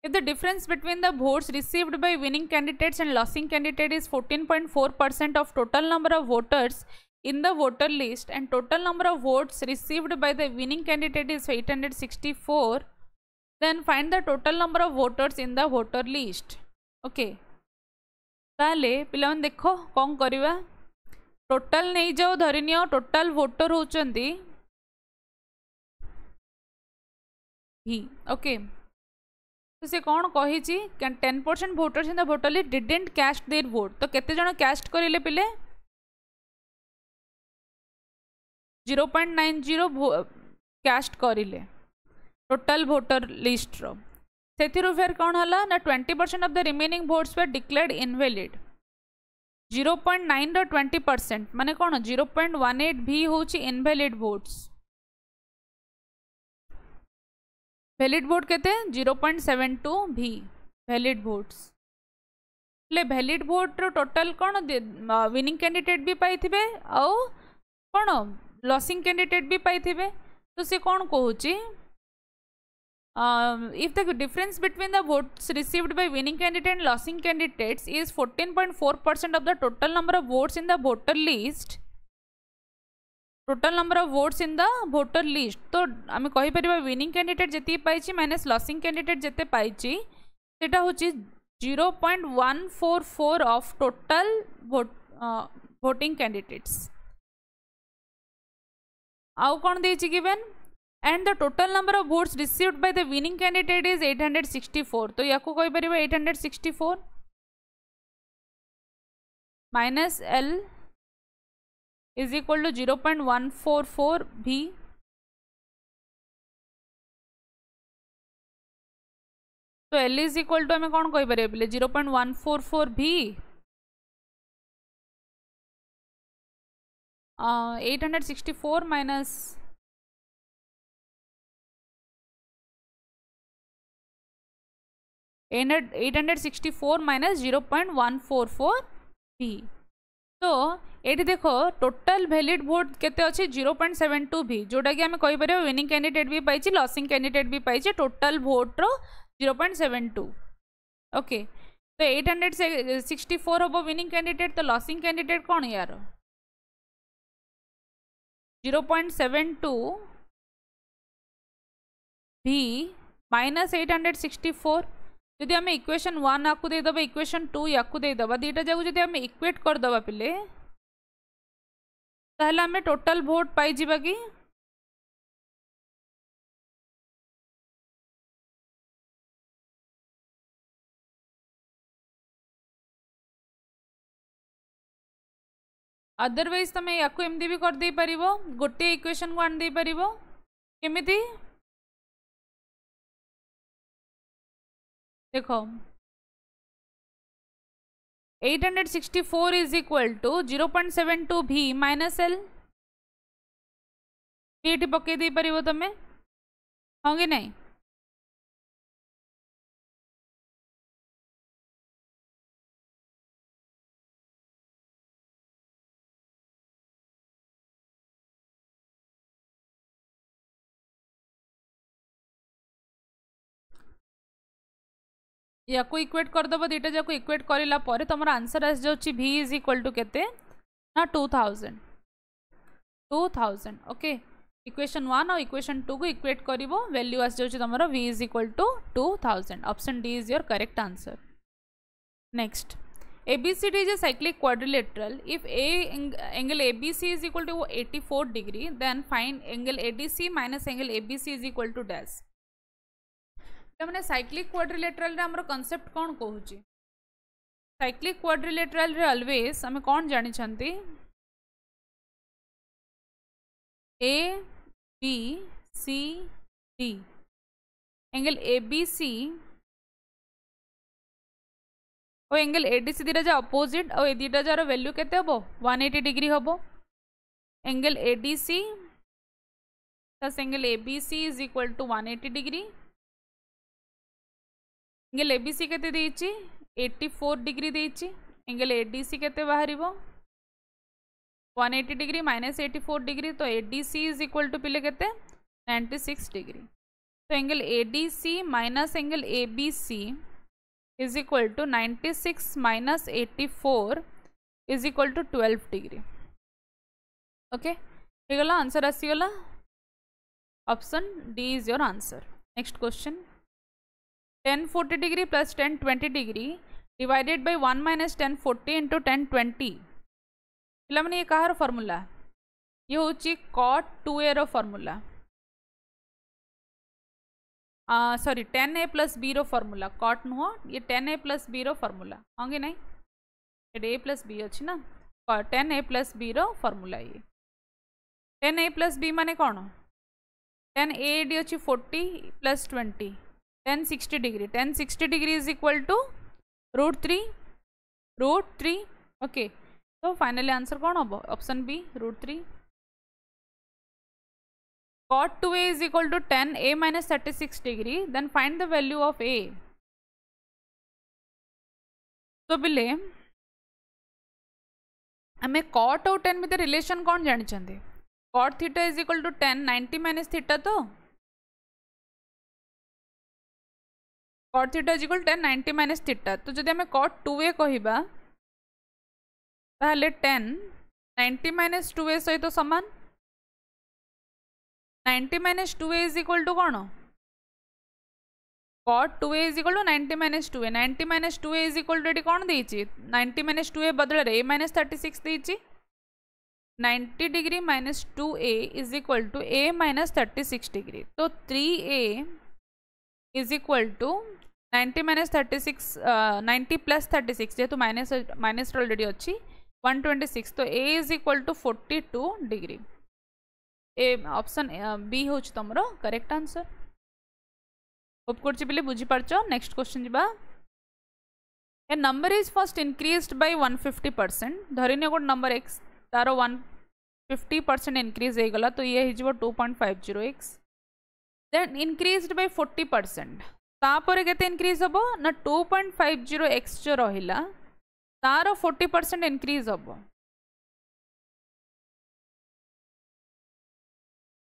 If the difference between the votes received by winning candidates and losing candidate is 14.4% of total number of voters in the voter list and total number of votes received by the winning candidate is 864, then find the total number of voters in the voter list. Okay. ताले पिलान देखो कौन करिवा total नहीं जाओ धरिनियो total voter होचंदी ही okay तो से कौन कही 10% voters in the voter list didn't cast their vote तो केते जण कास्ट करिले पिले 0.90 कास्ट करिले टोटल वोटर लिस्ट रो सेथिरु फेर कौन हला ना 20% of the remaining votes were declared invalid 0.9 रो 20% माने कौन 0.18 भी होची इनवैलिड वोट्स वैलिड वोट केते 0.72 भी वैलिड वोट्स ले वैलिड वोट रो टोटल कौन विनिंग कैंडिडेट भी पाइथिबे आ कौन लॉसिंग कैंडिडेट भी पाइथिबे तो से कौन कहूची if the difference between the votes received by winning candidate and losing candidates is 14.4% of the total number of votes in the voter list तो आम कहीपर winning candidate जेती पाइची माइनस losing candidate जेते पाइची सेटा होची 0.144 of total voting candidates आउ कौन देची given and the total number of votes received by the winning candidate is 864 तो याकू कोई परिबा 864 minus L is equal to 0.144 भी तो L is equal to हमें कौन कोई परिबा 0.144 भी 864 minus 864 माइनस 0.144 भी तो ये देखो टोटल वैलिड वोट केते अच्छे 0.72 भी जोटा कि आम कहीपर विनिंग कैंडिडेट भी पाई लॉसिंग कैंडिडेट भी पाई टोटल वोट रो 0.72 ओके तो 864 हम विनिंग कैंडिडेट तो लॉसिंग कैंडिडेट कौन यार 0.72 भी माइनस 864 जदि आम इक्वेशन 1 आपको देदबा इक्वेशन 2 याकू देदबा दीटा जाक जदि आम इक्वेट करदबा पिले ताहले आम टोटल वोट पाई जिबा कि अदरवाइज तुम याकू एमती भी कर दे परिबो गोटे इक्वेशन को आन दे परिबो केमिति देखो 864 इज इक्वल टू 0.72 भी माइनस एल ये पकई दे पार तुम हाँ कि नहीं या को इक्वेट करदब दीटा जाक इक्वेट करला पर तुम आंसर आस जाऊँ v इज इक्वल टू केते ना 2000 ओके इक्वेशन 1 और इक्वेशन 2 को इक्वेट करिवो वैल्यू आस जाऊँ तुम v is equal to 2000 option D is your correct answer. Next, ABCD is a cyclic quadrilateral. If angle ABC is equal to 84 degree, then find angle ADC minus angle ABC is equal to dash. मैंने cyclic quadrilateral रे हमर concept कौन कहूची? Cyclic quadrilateral रे always हमें कौन जानी छंती? A, B, C, D. Angle ABC और angle ADC दीटा जा अपोजिट और ए दीटा जार वैल्यू केते हबो 180 डिग्री हबो angle ADC plus angle ABC is equal to 180 degree angle ABC केते देइची 84 डिग्री देइची एंगल एडीसी केते बाहरिबो 180 डिग्री माइनस 84 डिग्री तो एडीसी इज इक्वल टू पिले केते 96 डिग्री तो angle ADC minus angle ABC is equal to 96 minus 84 is equal to 12 degree. Okay, ये गला आंसर आसी गला option D is your answer. Next question 1040 degree plus 1020 degree divided by 1 minus 1040 into 1020 पिला माने ये कहार फॉर्मूला ये होची cot 2a रो formula sorry 10a plus B रो फॉर्मूला कॉट नुह ये 10a प्लस बी रो फॉर्मूला हाँ कि नहीं ये a प्लस बी अच्छी ना 10a प्लस बी रो फॉर्मूला ये 10a प्लस बी माने कौन 10a डी अच्छी 40 plus 20 1060 degree 1060 degree is equal to √3 okay तो फाइनली आंसर कौन हम option B √3. Cot 2a is equal to 10a minus 36 degree. Then find the value of a. तो बिले हमें cot और 10 में रिलेशन कौन जानी चाहिए cot theta is equal to 10 90 minus theta तो cot theta is equal to 10 90 minus theta तो जब हमें cot 2a कहिबा ताहले 10 90 minus 2a सहित समान 90 minus 2a is equal to कौन cot 2a is equal to 90 minus 2a 90 minus 2a is equal to eighty कौन देइची 90 minus 2a बदल रे a minus 36 देइची 90 degree minus 2a is equal to a minus 36 degree तो 3a is equal to 90 minus 36 90 plus 36 जेतु minus already अच्छी 126 तो a is equal to 42 degree ए option B होच तमरो करेक्ट आंसर होप करछि बिले बुझी पारछो. नेक्स्ट क्वेश्चन जिबा a number is first increased by 150% धरिने गोट नंबर x तारो 150% इंक्रीज हे गला तो ये हिजबो 2.50x देन इंक्रीज्ड बाय 40% तापर केते इंक्रीज हबो ना 2.50x जो रहिला तारो 40% इंक्रीज हबो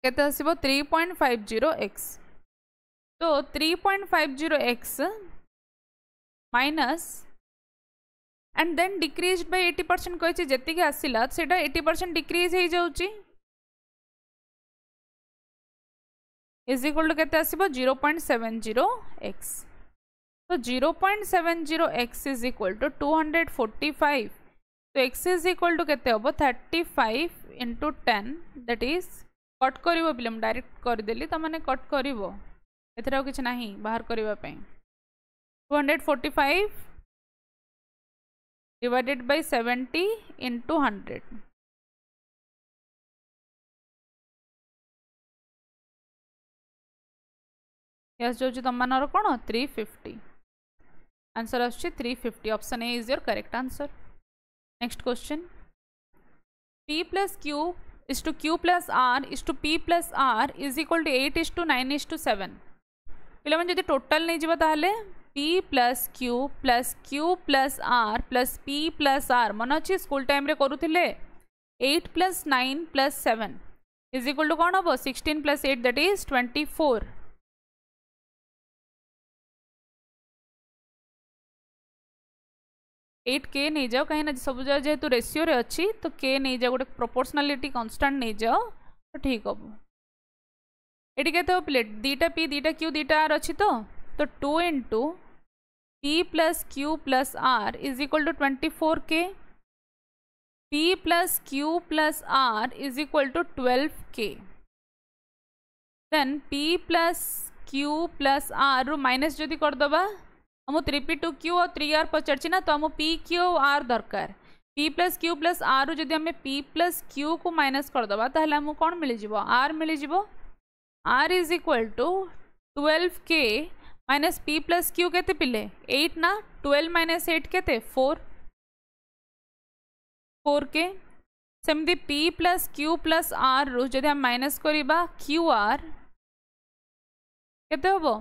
केते आसीबो 3.50x तो 3.50x minus and then decreased by 80% कहछि जेति के आसिला सेटा 80% डिक्रीज हे जाउची इज इक्वल टू केते आसीबो 0.70x तो 0.70x इज इक्वल टू 245 तो x इज इक्वल टू केते हबो 35 into 10 दैट इज कट करिवो पिले हम डायरेक्ट कर देली त माने कट करिवो एथरा किछ नाही बाहर करिवा पई 245 डिवाइडेड बाय 70 into 100 यस जो तम मानर कोन 350 आंसर आछी 350 option A is your correct answer. Next question p plus q is to q plus r is to p plus r is equal to 8 is to 9 is to 7 पिला मन जदि total नहीं जीवा ताहले p plus q plus r plus p plus r मन अछि school time रे करूथिले 8 plus 9 plus 7 is equal to कोन हबो 16 plus 8 that is 24 8 के नहीं जाओ कहीं ना सब जगह जेहेतु रेशियो रे अच्छी तो के नहीं जाओ गोटे प्रोपोर्शनालिटी कांस्टेंट नहीं जाओ तो ठीक हम ये कहते हो प्लेट दीटा पी दीटा क्यू दीटा आर अच्छी तो 2 into P plus Q plus R is equal to 24K. P plus Q plus R is equal to 12K. Then P plus Q plus R रू माइनस जदि करदबा हम 3P2Q और 3R पचारछि ना तो हम P Q R दरकार P plus Q plus R रू जदि हमें P plus Q को माइनस करदबा ताहले हमको कोन मिलि जिवो R मिलि जिवो R is equal to 12K minus P plus Q केते पिले 8 ना 12 minus 8 केते 4K सेमती P plus Q plus R रू जदि हम माइनस करिबा QR केते होबो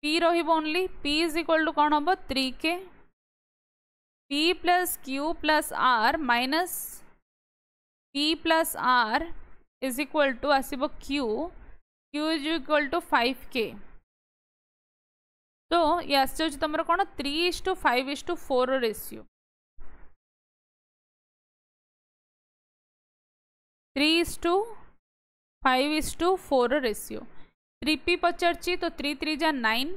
P रहिबो only P is equal to कोन होबो 3K P plus Q plus R minus P plus R is equal to आसीबो Q is equal to 5K तो ये आसो तुम कौन 3:5:4 रेशियो 3:5:4 रेशियो 3P पचारची तो 3 3 जा 9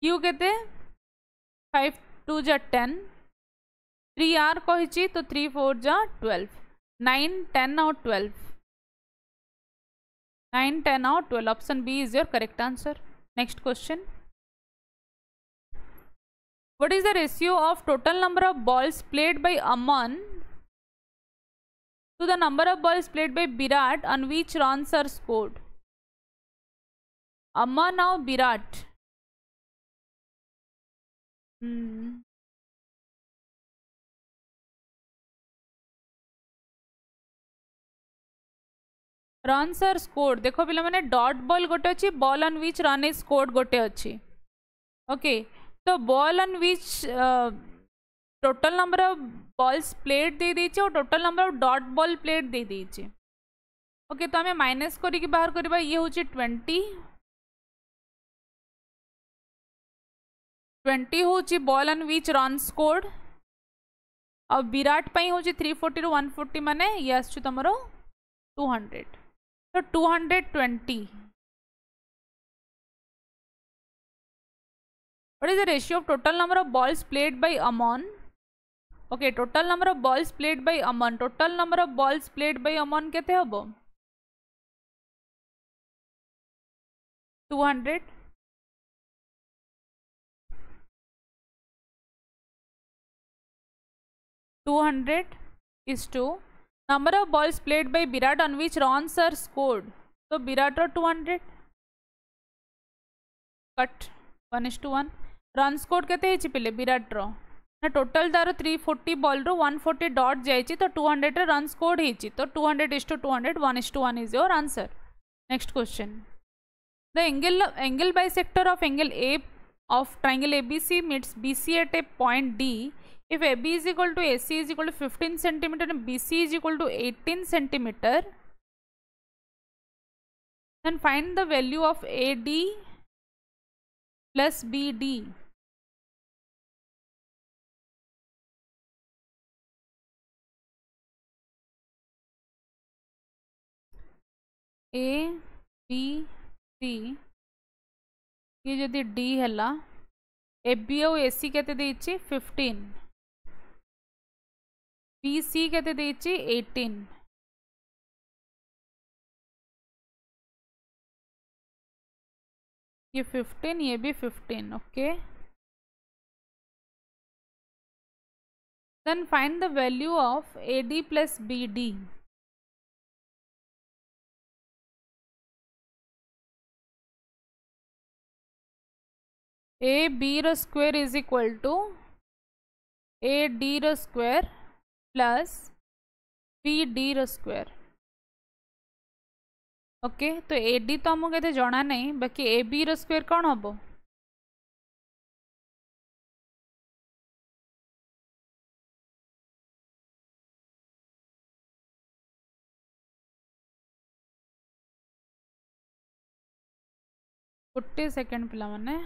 Q केते 5 2 जा 10 3R कही तो 3 4 जा 12 9 10 और 12 9 10 और 12 option B is your correct answer next question what is the ratio of total number of balls played by Aman to the number of balls played by Virat on which runs are scored? Aman or Virat? Runs are scored. देखो पिला मैंने dot ball गोटे अच्छी ball on which run is scored गोटे अच्छी okay तो ball on which total number of balls played दे दीचे और total number of dot ball played दे दीचे ओके तो हमें माइनस करके बाहर करबा ये होची 20 होची ball on which run scored और विराट पई होची 340 ରୁ 140 माने ये आछू तमरो 200 तो 220 What is the ratio of total number of balls played by Aman? Okay, total number of balls played by Aman. Total number of balls played by Aman केते हबो 200 is to number of balls played by Virat on which runs are scored. So Virat or 200 cut 1:1 run score केते हेची पिले विराट रो ना total तार 340 ball रो 140 dot जाइची तो 200 रे run score हेची तो 200:200 1:1 is your answer next question the angle bisector of angle A of triangle ABC meets BC at a point D if AB is equal to AC is equal to 15 centimeter and BC is equal to 18 centimeter then find the value of AD plus BD A B C ये जदि D हैला AB और AC केते देइछि 15 BC केते देइछि 18 ये 15 ये भी 15 okay then find the value of AD plus BD AB रो square is equal to AD रो स्क्वायर प्लस BD रो स्क्वायर ओके तो AD तो हमको केते जणा नहीं बाकी AB रो स्क्वायर कौन हबो गोटे सेकेंड पिला माने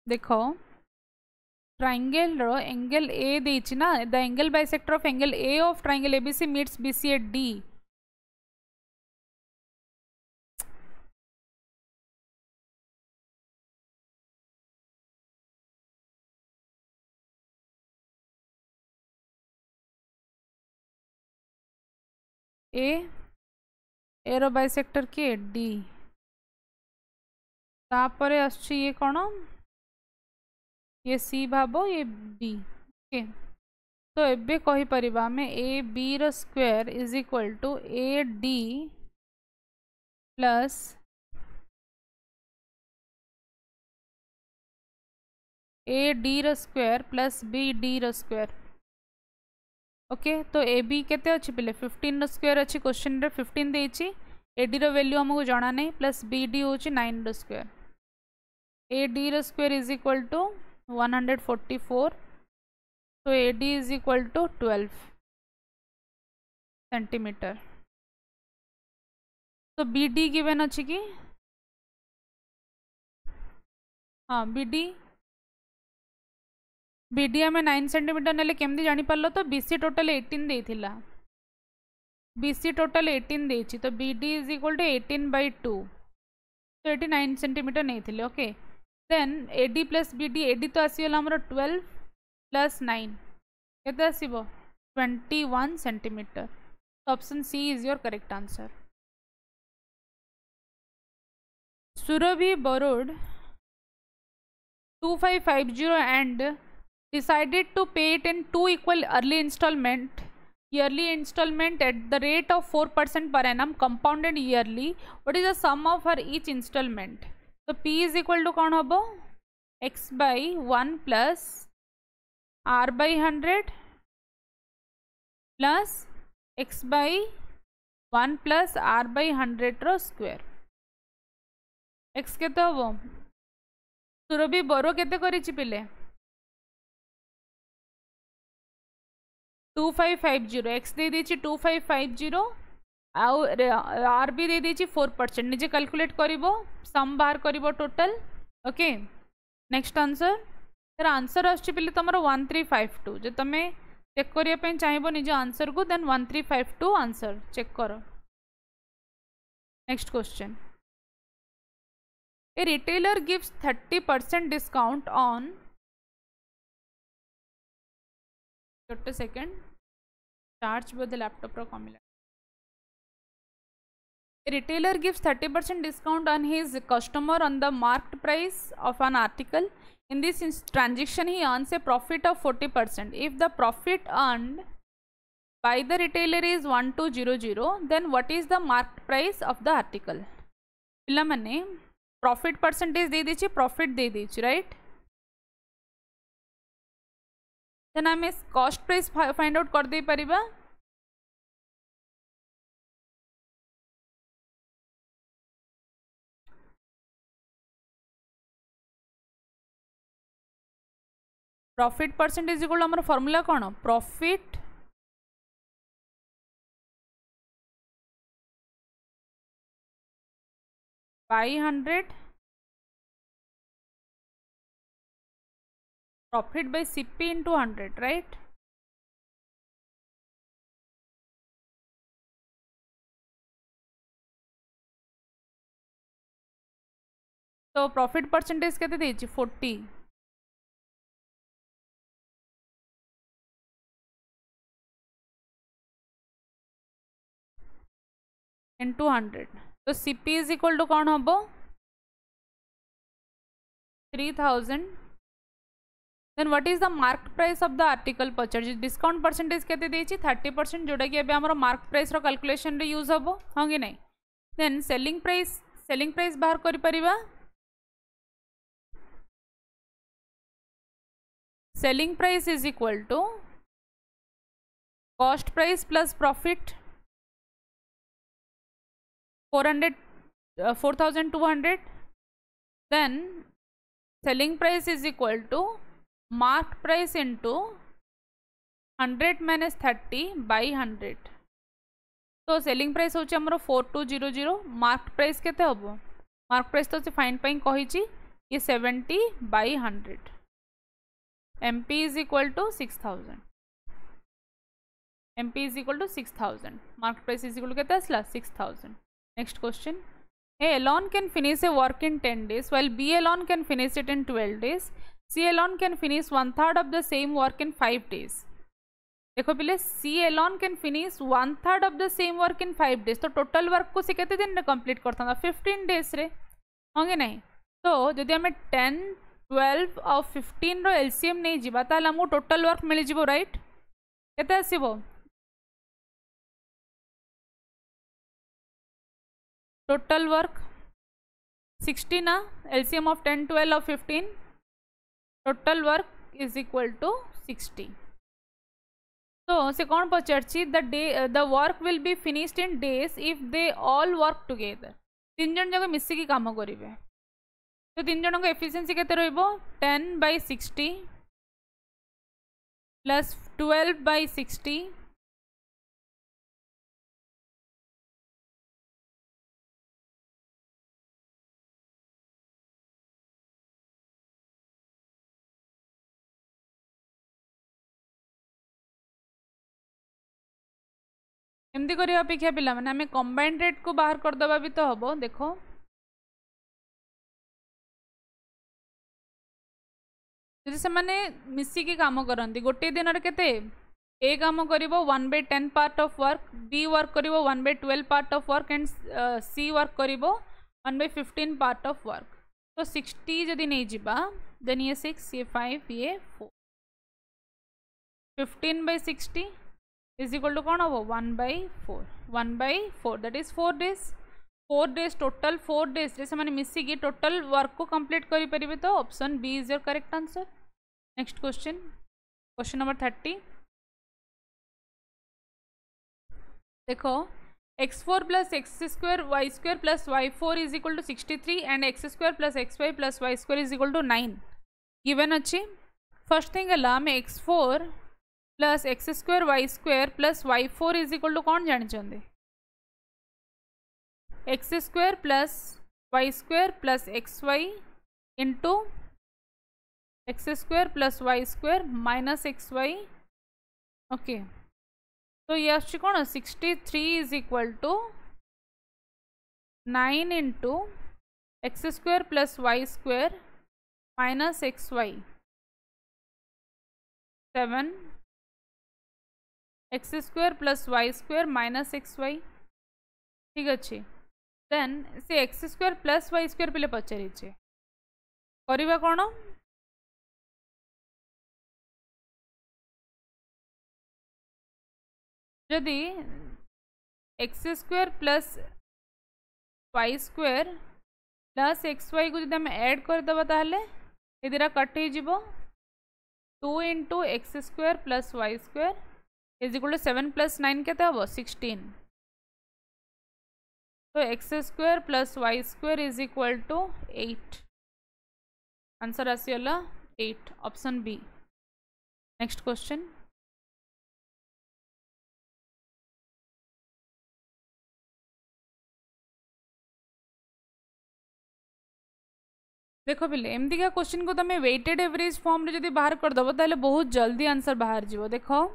देखो ट्रायंगल रो एंगल ए देछि ना the angle bisector of angle A of triangle ABC meets BC at D A रो बाइसेक्टर के डी तापरे आछी ये कौन ये सी भाव ये बी ओके तो एबे कहि परिबा हमें ए बी रो square is equal to A D plus A D रो स्क्वायर प्लस बी डी रो स्क्वायर ओके तो ए बी केते अछि पिले 15 रो स्क्वायर अछि क्वेश्चन रे 15 देछि ए डी रो वैल्यू हमको जाना नहीं प्लस बी डी होछि 9 रो स्क्वायर ए डी रो स्क्वायर इज इक्वल टू 144 तो A D is equal to 12 centimetre तो बी डी गिवन अच्छी कि हाँ बी डी आम 9 सेंटीमीटर नेले केमती जानी पारलो तो बीसी टोटल 18 देथिला बीसी टोटल 18 देछि तो B D is equal to 18/2 तो 89 सेंटीमीटर नहीं थिले okay then AD plus BD AD तो आसीगला हमर 12 प्लस 9 केते आसीबो 21 centimetre option C is your correct answer Surabhi borrowed 2550 and decided to pay it in 2 equal yearly installment at the rate of 4% per annum compounded yearly. What is the sum of her each installment? So P is equal to कौन होबो x by 1 plus r by 100 plus x by 1 plus r by 100 रो square x केते होबो सुरभि बोरो केते करिछि पिले 2550 x दे देछि 2550 आउ are भी दे देछि 4% निजे कैलकुलेट करिवो सम बाहर करिवो टोटल ओके नेक्स्ट आंसर तर आंसर आछि पिले तमर 1352 जे तमे चेक करिया पे चाहिबो निजे आंसर को देन 1352 आंसर चेक करो next question A retailer gives 30% discount on just a second charge with the laptop ro kamila A retailer gives 30% discount on his customer on the marked price of an article. In this transaction he earns a profit of 40%. If the profit earned by the retailer is 1200 then what is the marked price of the article? पिला माने profit percentage दे दीची profit दे दीची right then आम cost price find out कर दे परिबा profit percentage equal हमर formula कौन profit by 100 profit by CP into 100 right so profit percentage केते देछि 40 into 100 तो CP is equal to कौन होबो 3000 then what is the marked price of the article purchased discount percentage केते देछि 30% जोटा कि अबे हमरो marked price रो कैलकुलेशन रे यूज होबो हां कि नहीं then selling price बाहर करि परिबा selling price is equal to cost price plus profit 4200 then selling price is equal to marked price into 100 minus 30 by 100 तो सेलिंग प्राइस होची हमरो 4200 मार्क प्राइस केते होबो मार्क प्राइस तो से फाइंड पाई कहिची ये 70/100 MP is equal to 6000 MP is equal to 6000 market price is equal to कितना आसला 6000 next question A alone can finish a work in 10 days while B alone can finish it in 12 days. C alone can finish 1/3 of the same work in 5 days. देखो पहले C alone can finish 1/3 of the same work in 5 days. तो total work को सी केते दिन में complete करता 15 days रे होंगे नहीं तो जदि आम 10 12 और 15 रो LCM नहीं जीवा ताले हमको टोटल वर्क मिल जीवो राइट केते आसीबो टोटल वर्क 60 ना LCM ऑफ 10 12 और 15 total work is equal to 60 तो से कौन पचारछि the work will be finished in days if they all work together तीन जन जगह मिसिकी काम करेंगे तो तीन जन को एफिशिएंसी केते रहइबो 10/60 प्लस 12/60 एमती करने अपेक्षा पिला माने आमे कंबाइंड रेट को बाहर करदबा भी तो हबो देखो जदि से माने मिसिकी काम करंती गोटे दिन रे केते ए काम करिवो 1/10 part of work B work करिवो 1/12 part of work and C work करिवो 1/15 पार्ट ऑफ वर्क तो 60 जदि नहीं जिबा देन ये 6 ये 5 ये 4 15/60 is equal to कौन हो 1/4 1/4 that is 4 days 4 days total 4 days जैसे मैंने मिसिकी टोटल वर्क को कंप्लीट करी परिबे तो option B is your correct answer next question number 30 देखो x4 plus x² y² plus y4 is equal to 63 and x² plus xy plus y² is equal to 9 given अच्छी first thing है मैं x4 plus x² y² plus y4 is equal to कौन जानते x² plus y² plus xy into x² plus y² minus xy okay तो ये आछी कौन 63 is equal to 9 into x² plus y² minus xy 7 x² plus y² minus xy ठीक अच्छे then से x² plus y² पे पचारे करवा कौन जदि x² plus y² plus xy को जब ऐड करदे ताहले ये दिरा कट हो 2 into x² plus y² is equal to 7 plus 9 के 16 तो x² plus y² is equal to 8 answer आसीगला 8 ऑप्शन बी नेक्स्ट क्वेश्चन देखो पिले एमती का क्वेश्चन को तुम वेटेड एवरेज फॉर्म रे जदी बाहर कर दबो ताले बहुत जल्दी आंसर बाहर जीवो देखो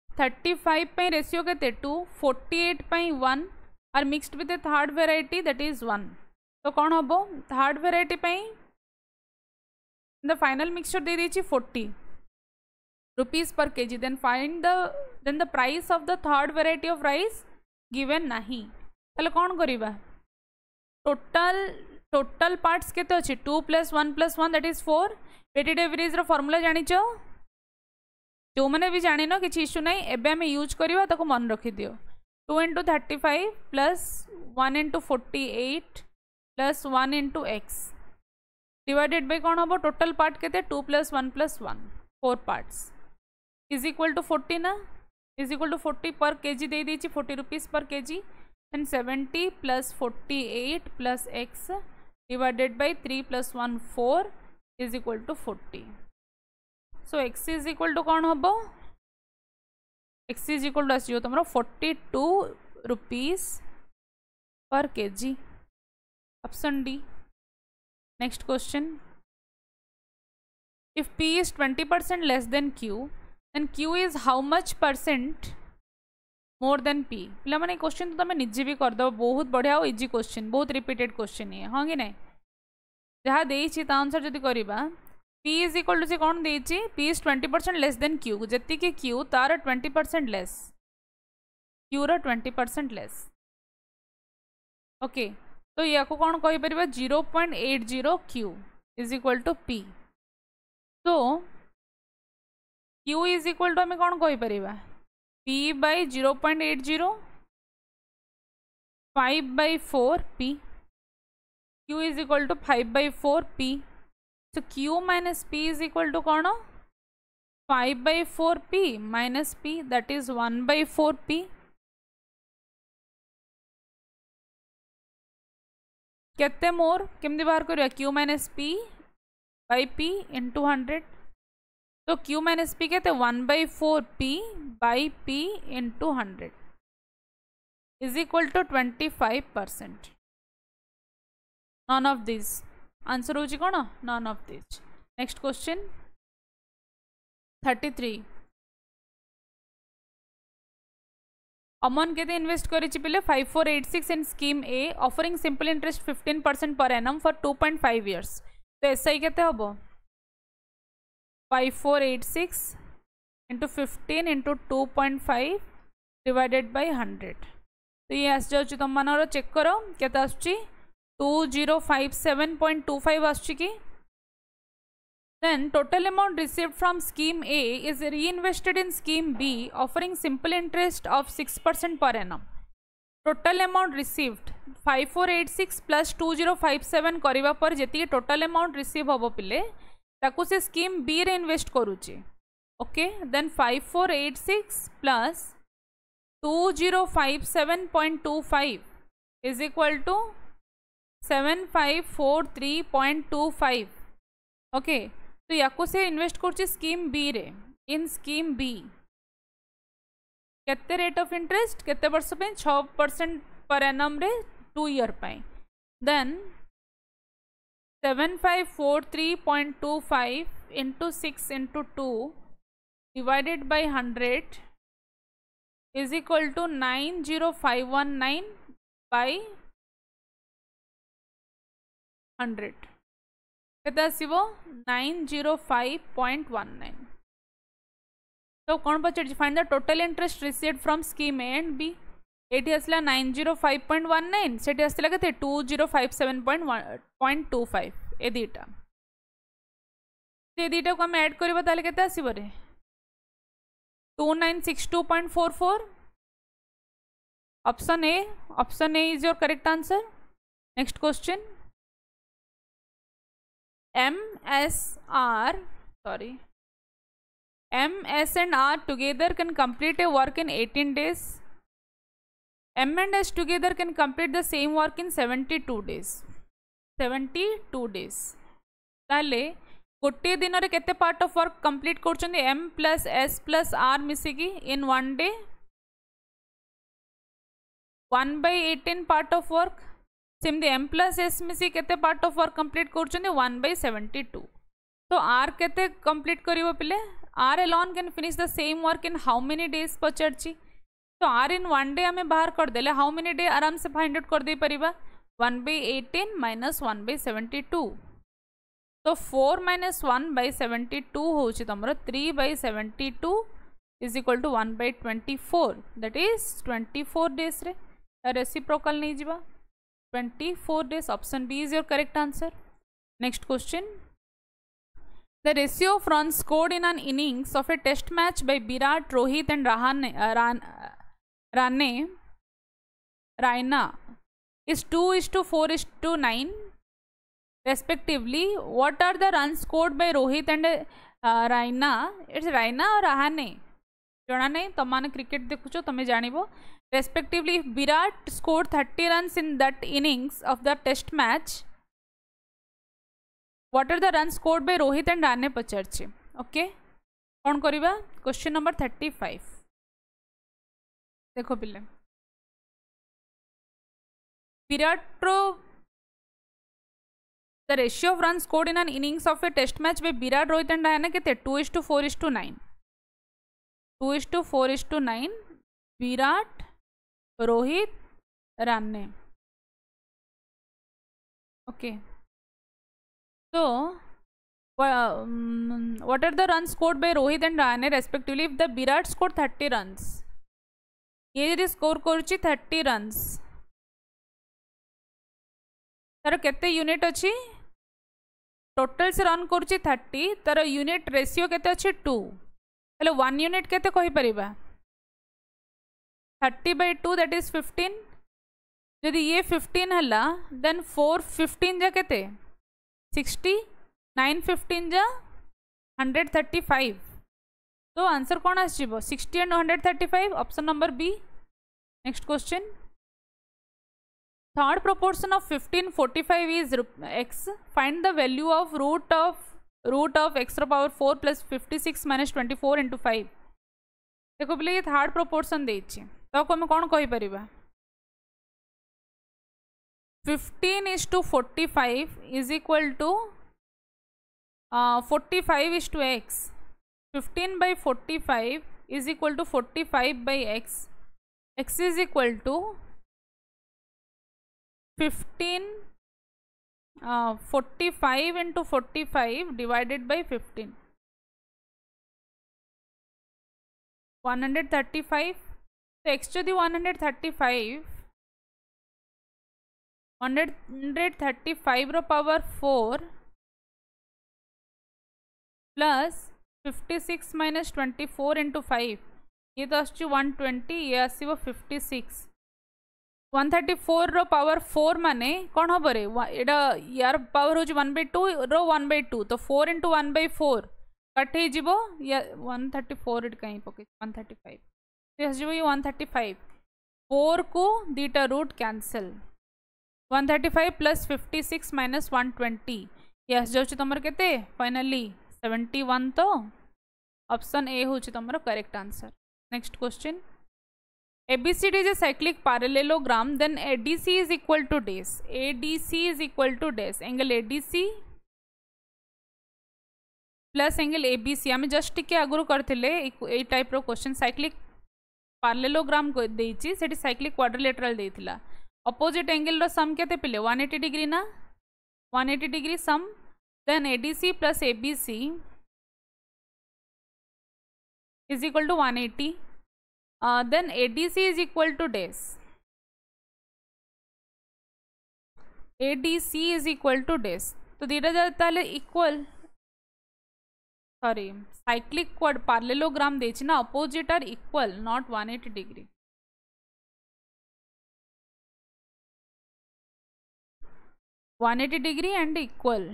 35 पे रेशियो के 2 48 पे 1 are mixed with a third variety that is 1 तो कौन हम थर्ड वेराइटी पे द फाइनल मिक्सचर दे दी 40 rupees per kg then find the price of the third variety of rice given नहीं ताले कौन करिबा टोटल पार्ट्स केते अछि 2 + 1 + 1 दैट इज 4 वेटेड एवरेज रो फार्मूला जानिच जो मैंने भी जानी ना किसी इश्यू नहीं एबे हमें यूज करवा ताको मन रखी दियो 2 × 35 plus 1 × 48 plus 1 × x divided bye कौन हम टोटल पार्ट के 2 + 1 + 1 4 पार्ट्स इज इक्वल टू 40 ना is equal to 40 per kg दे दी 40 rupees per kg and 70 + 48 + x divided by 3 + 1 4 is equal to 40 so x is equal to कौन हम x is equal to आसो तुम 42 rupees per KG option D next question, if P is 20% less than Q, then Q is how much percent more than P? पिला माने question तो तुम निजे भी करदे, बहुत बढ़िया और इजी क्वेश्चन, बहुत रिपीटेड क्वेश्चन ये, हाँ कि नहीं? जहाँ देइछि ता आंसर जदि करिबा, P इज इक्वल टू से कौन देइछि, P is 20% less than Q, जति कि Q तार 20% लेस, Q रा 20% लेस। ओके, तो या को कौन कहि परिबा, 0.80 Q is equal to P। तो Q इज इक्वल टू हमें कौन कहि परिबा, P by 0.80 5/4 P, Q is equal to 5/4 P, so Q minus P is equal to कौन, 5/4 P minus P, that is 1/4 P। केते मोर केमती बाहर करिया, Q minus P by P into 100, तो Q minus P कहते 1/4 P by P into 100 is equal to 25%। None of this answer हो कौन, none of this. Next question 33, Aman केते invest करिछि पिले 5486 in scheme A offering simple interest 15% per annum for 2.5 years, तो SI केते हबो, 5486 into 15 into 2.5 divided by 100, तो ये आस जाउछि तुम मानर चेक करो केते आसुछि, 2057.25 आसुछि कि। Then total amount received from scheme A is reinvested in scheme B offering simple interest of 6% per annum। total amount received 5486 plus 2057 करिबा पर जेती total amount receive होबो पिले ताकू से scheme B रे इन्वेस्ट करूची। Okay, then 5486 plus 2057.25 is equal to 7543.25। Okay, तो याको से इन्वेस्ट कर स्कीम बी रे, इन स्कीम बी केते रेट ऑफ इंटरेस्ट केते वर्ष पे, 6% पर एनम रे 2 ईयर पे, then 7543.25 into 6 into 2 divided by 100 is equal to 90519 by 100 केते आसीबो, 905.19। तो कौन पचार, find the total interest received from scheme A and B, एटी आसला 905.19, सेटी आसला केते 2057.25, ए दीटा को हम ऐड करबा ताले केते आसीबो रे, 2962.44। Option A is your correct answer. Next question, M, S and R together can complete a work in 18 days. M and S together can complete the same work in 72 days. 72 days। ताले गोटे दिन रे केते part of work complete करछन्ते, M plus S plus R मिसिकी in 1 day, 1/18 part of work, सेमती M plus S मिसी केते पार्ट ऑफ वर्क कंप्लीट करछन्ते 1/72। तो R केते कंप्लीट करिवो पिले, R alone can finish the same work in how many days पचरछि, तो R in 1 day हमें बाहर कर देले, how many day आराम से फाइंड आउट कर दे परिबा, 1/18 minus 1/72, तो 4 minus 1/72 होछि तमरो 3/72 is equal to 1/24, that is 24 days रे रेसिप्रोकल नहीं जिबा, 24 days। Option B is your correct answer. Next question, the ratio of run scored in an innings of a test match by Virat, Rohit and Raina is 2:4:9 respectively. What are the runs scored by Rohit and Raina? It's Raina or Rahane, जना नहीं, तुम मैंने cricket देखुच तुम्हें जानिबो। Respectively, if Virat scored 30 runs in that innings of the test match, what are the runs scored by Rohit and Rane पचारछि। Okay, कौन करिबा, question number 35 देखो पिले, विराट रो the ratio of run scored in an innings of a test match by Virat Rohit and Raina केते 2:4:9 2:4:9 Virat Rohit Rane okay so what are the runs scored by Rohit and Rane respectively if the Virat scored 30 runs ये यदि score करुच्ची 30 runs तार केते unit अच्छी total से run करुच्ची 30 तार unit ratio केते अच्छी 2 हेलो 1 यूनिट केते कहि परिबा 30/2 दैट इज 15 यदि ये 15 हला देन 4 15 जा केते 60 9 15 जा 135 तो आंसर कौन आसजिबो 60 and 135 option number B next question third proportion of 15 45 is x find the value of root of x power 4 plus 56 minus 24 into 5 देखो बोले ये थर्ड प्रोपोर्शन देछि तो आम कौन कहि परिबा 15:45 is equal to 45:x 15/45 is equal to 45/x x is equal to 45 into 45 divided by 15 135 so x to the 135 रो power 4 plus 56 minus 24 into 5 ये तो आस 120 ये आसो 56 134 रो पावर 4 माने कौन हम रे यार पावर हूँ 1/2 रो 1/2 तो 4 इंटू 1/4 कट हो या 134 कहीं पके 135 ये 135 4 को दीटा रूट कैंसल 135 प्लस 56 माइनस 120 ये आस जाऊँ तुम के फाइनली 71 तो ऑप्शन ए हूँ तुम correct answer next question ABCD is a cyclic parallelogram then ADC is equal to dash ADC is equal to dash angle ADC plus angle ABC आम just टिके आगुरी करते टाइप रो क्वेश्चन साइक्लिक पार्लेलोग्राम को देछि सेठी साइक्लिक क्वाड्रिलेटरल देथिला opposite angle रो सम केते पिले 180 डिग्री ना 180 degree sum then ADC plus ABC is equal to 180 then ADC is equal to dash ADC is equal to dash तो दीटा जाता है equal sorry cyclic quad parallelogram देछि ना opposite are equal not 180 degree 180 degree and equal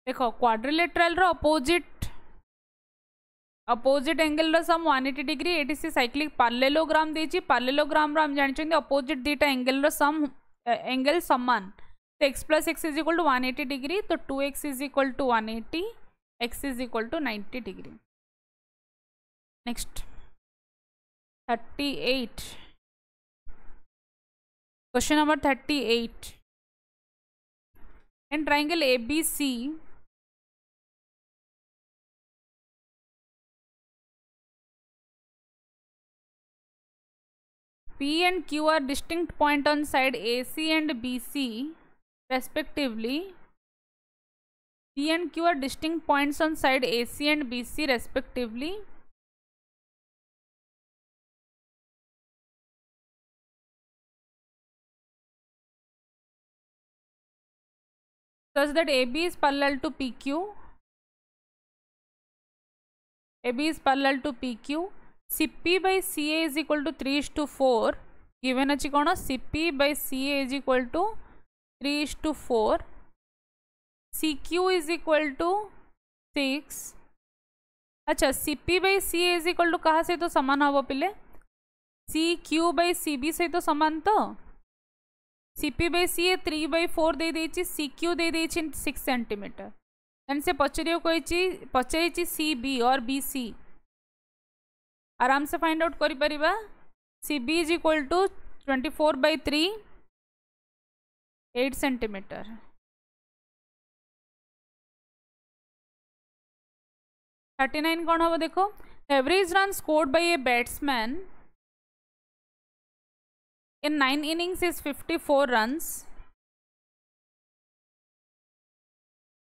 देखो quadrilateral रो opposite angle रो sum 180 degree ADC cyclic parallelogram देछि पार्लेलोग्राम रो हम जानि अपोजिट दीटा एंगल रो सम एंगल समान तो x plus x is equal to 180 degree तो 2x is equal to 180 x is equal to 90 degree next 38 question number 38 in triangle ABC P and Q are distinct point on side AC and BC respectively. P and Q are distinct points on side AC and BC respectively. Such that AB is parallel to PQ. AB is parallel to PQ. CP by CA is equal to 3:4 given अच्छी कौन CP by CA is equal to 3:4 CQ is equal to 6 अच्छा CP by CA is equal to कहाँ से तो समान हम पिले CQ by CB से तो समान तो CP by CA 3/4 दे देछि CQ दे देछि 6 सेंटीमीटर एंड से पचारि CB और BC आराम से फाइंड आउट करि परिबा CB is equal to 24/3 8 centimeter. $39 कौन हम देखो average run scored by a batsman in 9 innings is 54 runs.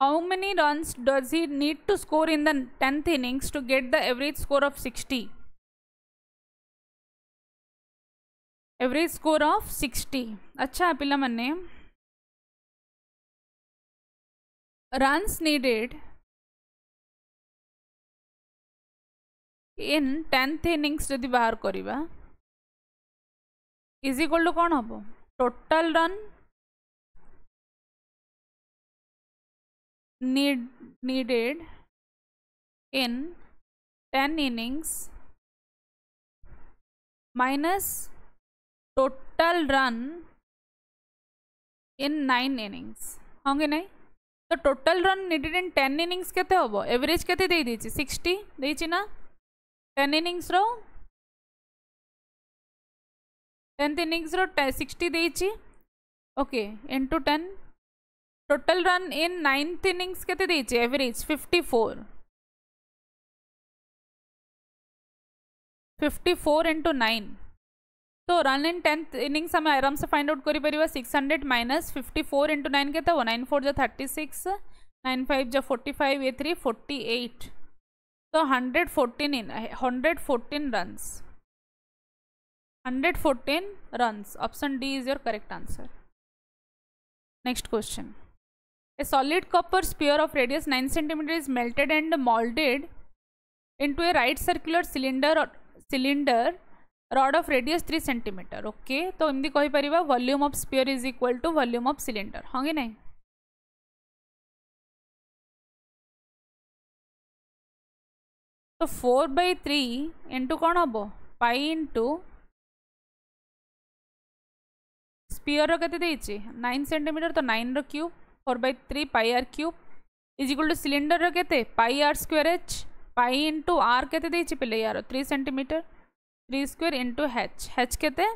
How many runs does he need to score in the 10th innings to get the average score of 60? Average score of 60. अच्छा पिला मन्ने runs needed in 10th innings जदि बाहर करिबा is equal to कौन हम total run needed in 10 innings minus total run in 9 innings होंगे नहीं तो total run needed in 10 innings केते हम एवरेज केते दे दीची 60 देची ना 10 innings रो 10th innings रो 60 देची okay into 10 total run in 9th innings केते देची एवरेज 54 इंटू 9 तो रन इन 10th innings हमें आराम से फाइंड आउट करी परिबा 600 माइनस 54 इंटू 9 केते हो 9 4 जा 36 9 5 जा 45 ये 3 48 तो 114 runs 114 runs. Option D is your correct answer. Next question. A solid copper sphere of radius 9 cm is melted and molded into a right circular cylinder rod of radius 3 cm. Okay, तो इमदी कही परिबा volume of sphere is equal to volume of cylinder. होंगे नहीं? तो 4/3 into कौन हबो पाई into spear रो केते देइछि 9 centimetre तो 9 रो cube 4/3 pi r cube is equal to cylinder रो केते pi r square h pi into r केते देइछि पहिले यार 3 सेंटीमीटर 3 स्क्वायर इंटू एच केते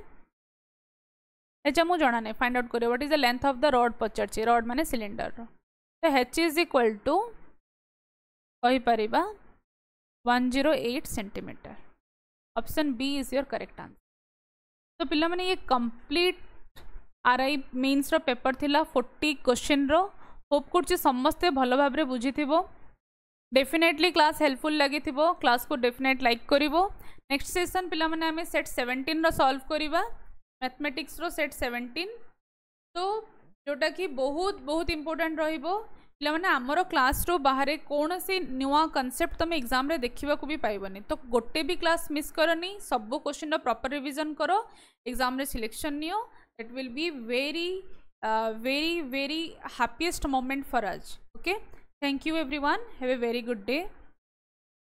एच हमु जाना नै फाइंड आउट करियो what is the length of the rod पचरछि रॉड माने सिलेंडर रो तो एच इज इक्वल टू कहि परिबा 108 centimetre. Option B is your correct answer. तो पिला माने ये कंप्लीट आरआई मीन्स रो पेपर थिला 40 क्वेश्चन रो होप करछि समस्ते भलो भाबरे बुझी थिबो डेफिनेटली क्लास हेल्पफुल लगी थिबो क्लास को डेफिनेट लाइक करिवो. नेक्स्ट सेशन पिला माने हमें सेट 17 रो सॉल्व करिबा मैथमेटिक्स रो सेट 17 तो जोटा कि बहुत बहुत इंपोर्टेंट रहिबो पिला माने हमरो क्लास रो बाहर कौन सी नुआ कॉन्सेप्ट तुम एग्जाम रे देखिबा को भी पाइबनी तो गोटे भी क्लास मिस करनी सब क्वेश्चन रो प्रॉपर रिवीजन करो एग्जाम रे selection neo. It will be very happiest moment for us. Okay, thank you everyone, have a very good day.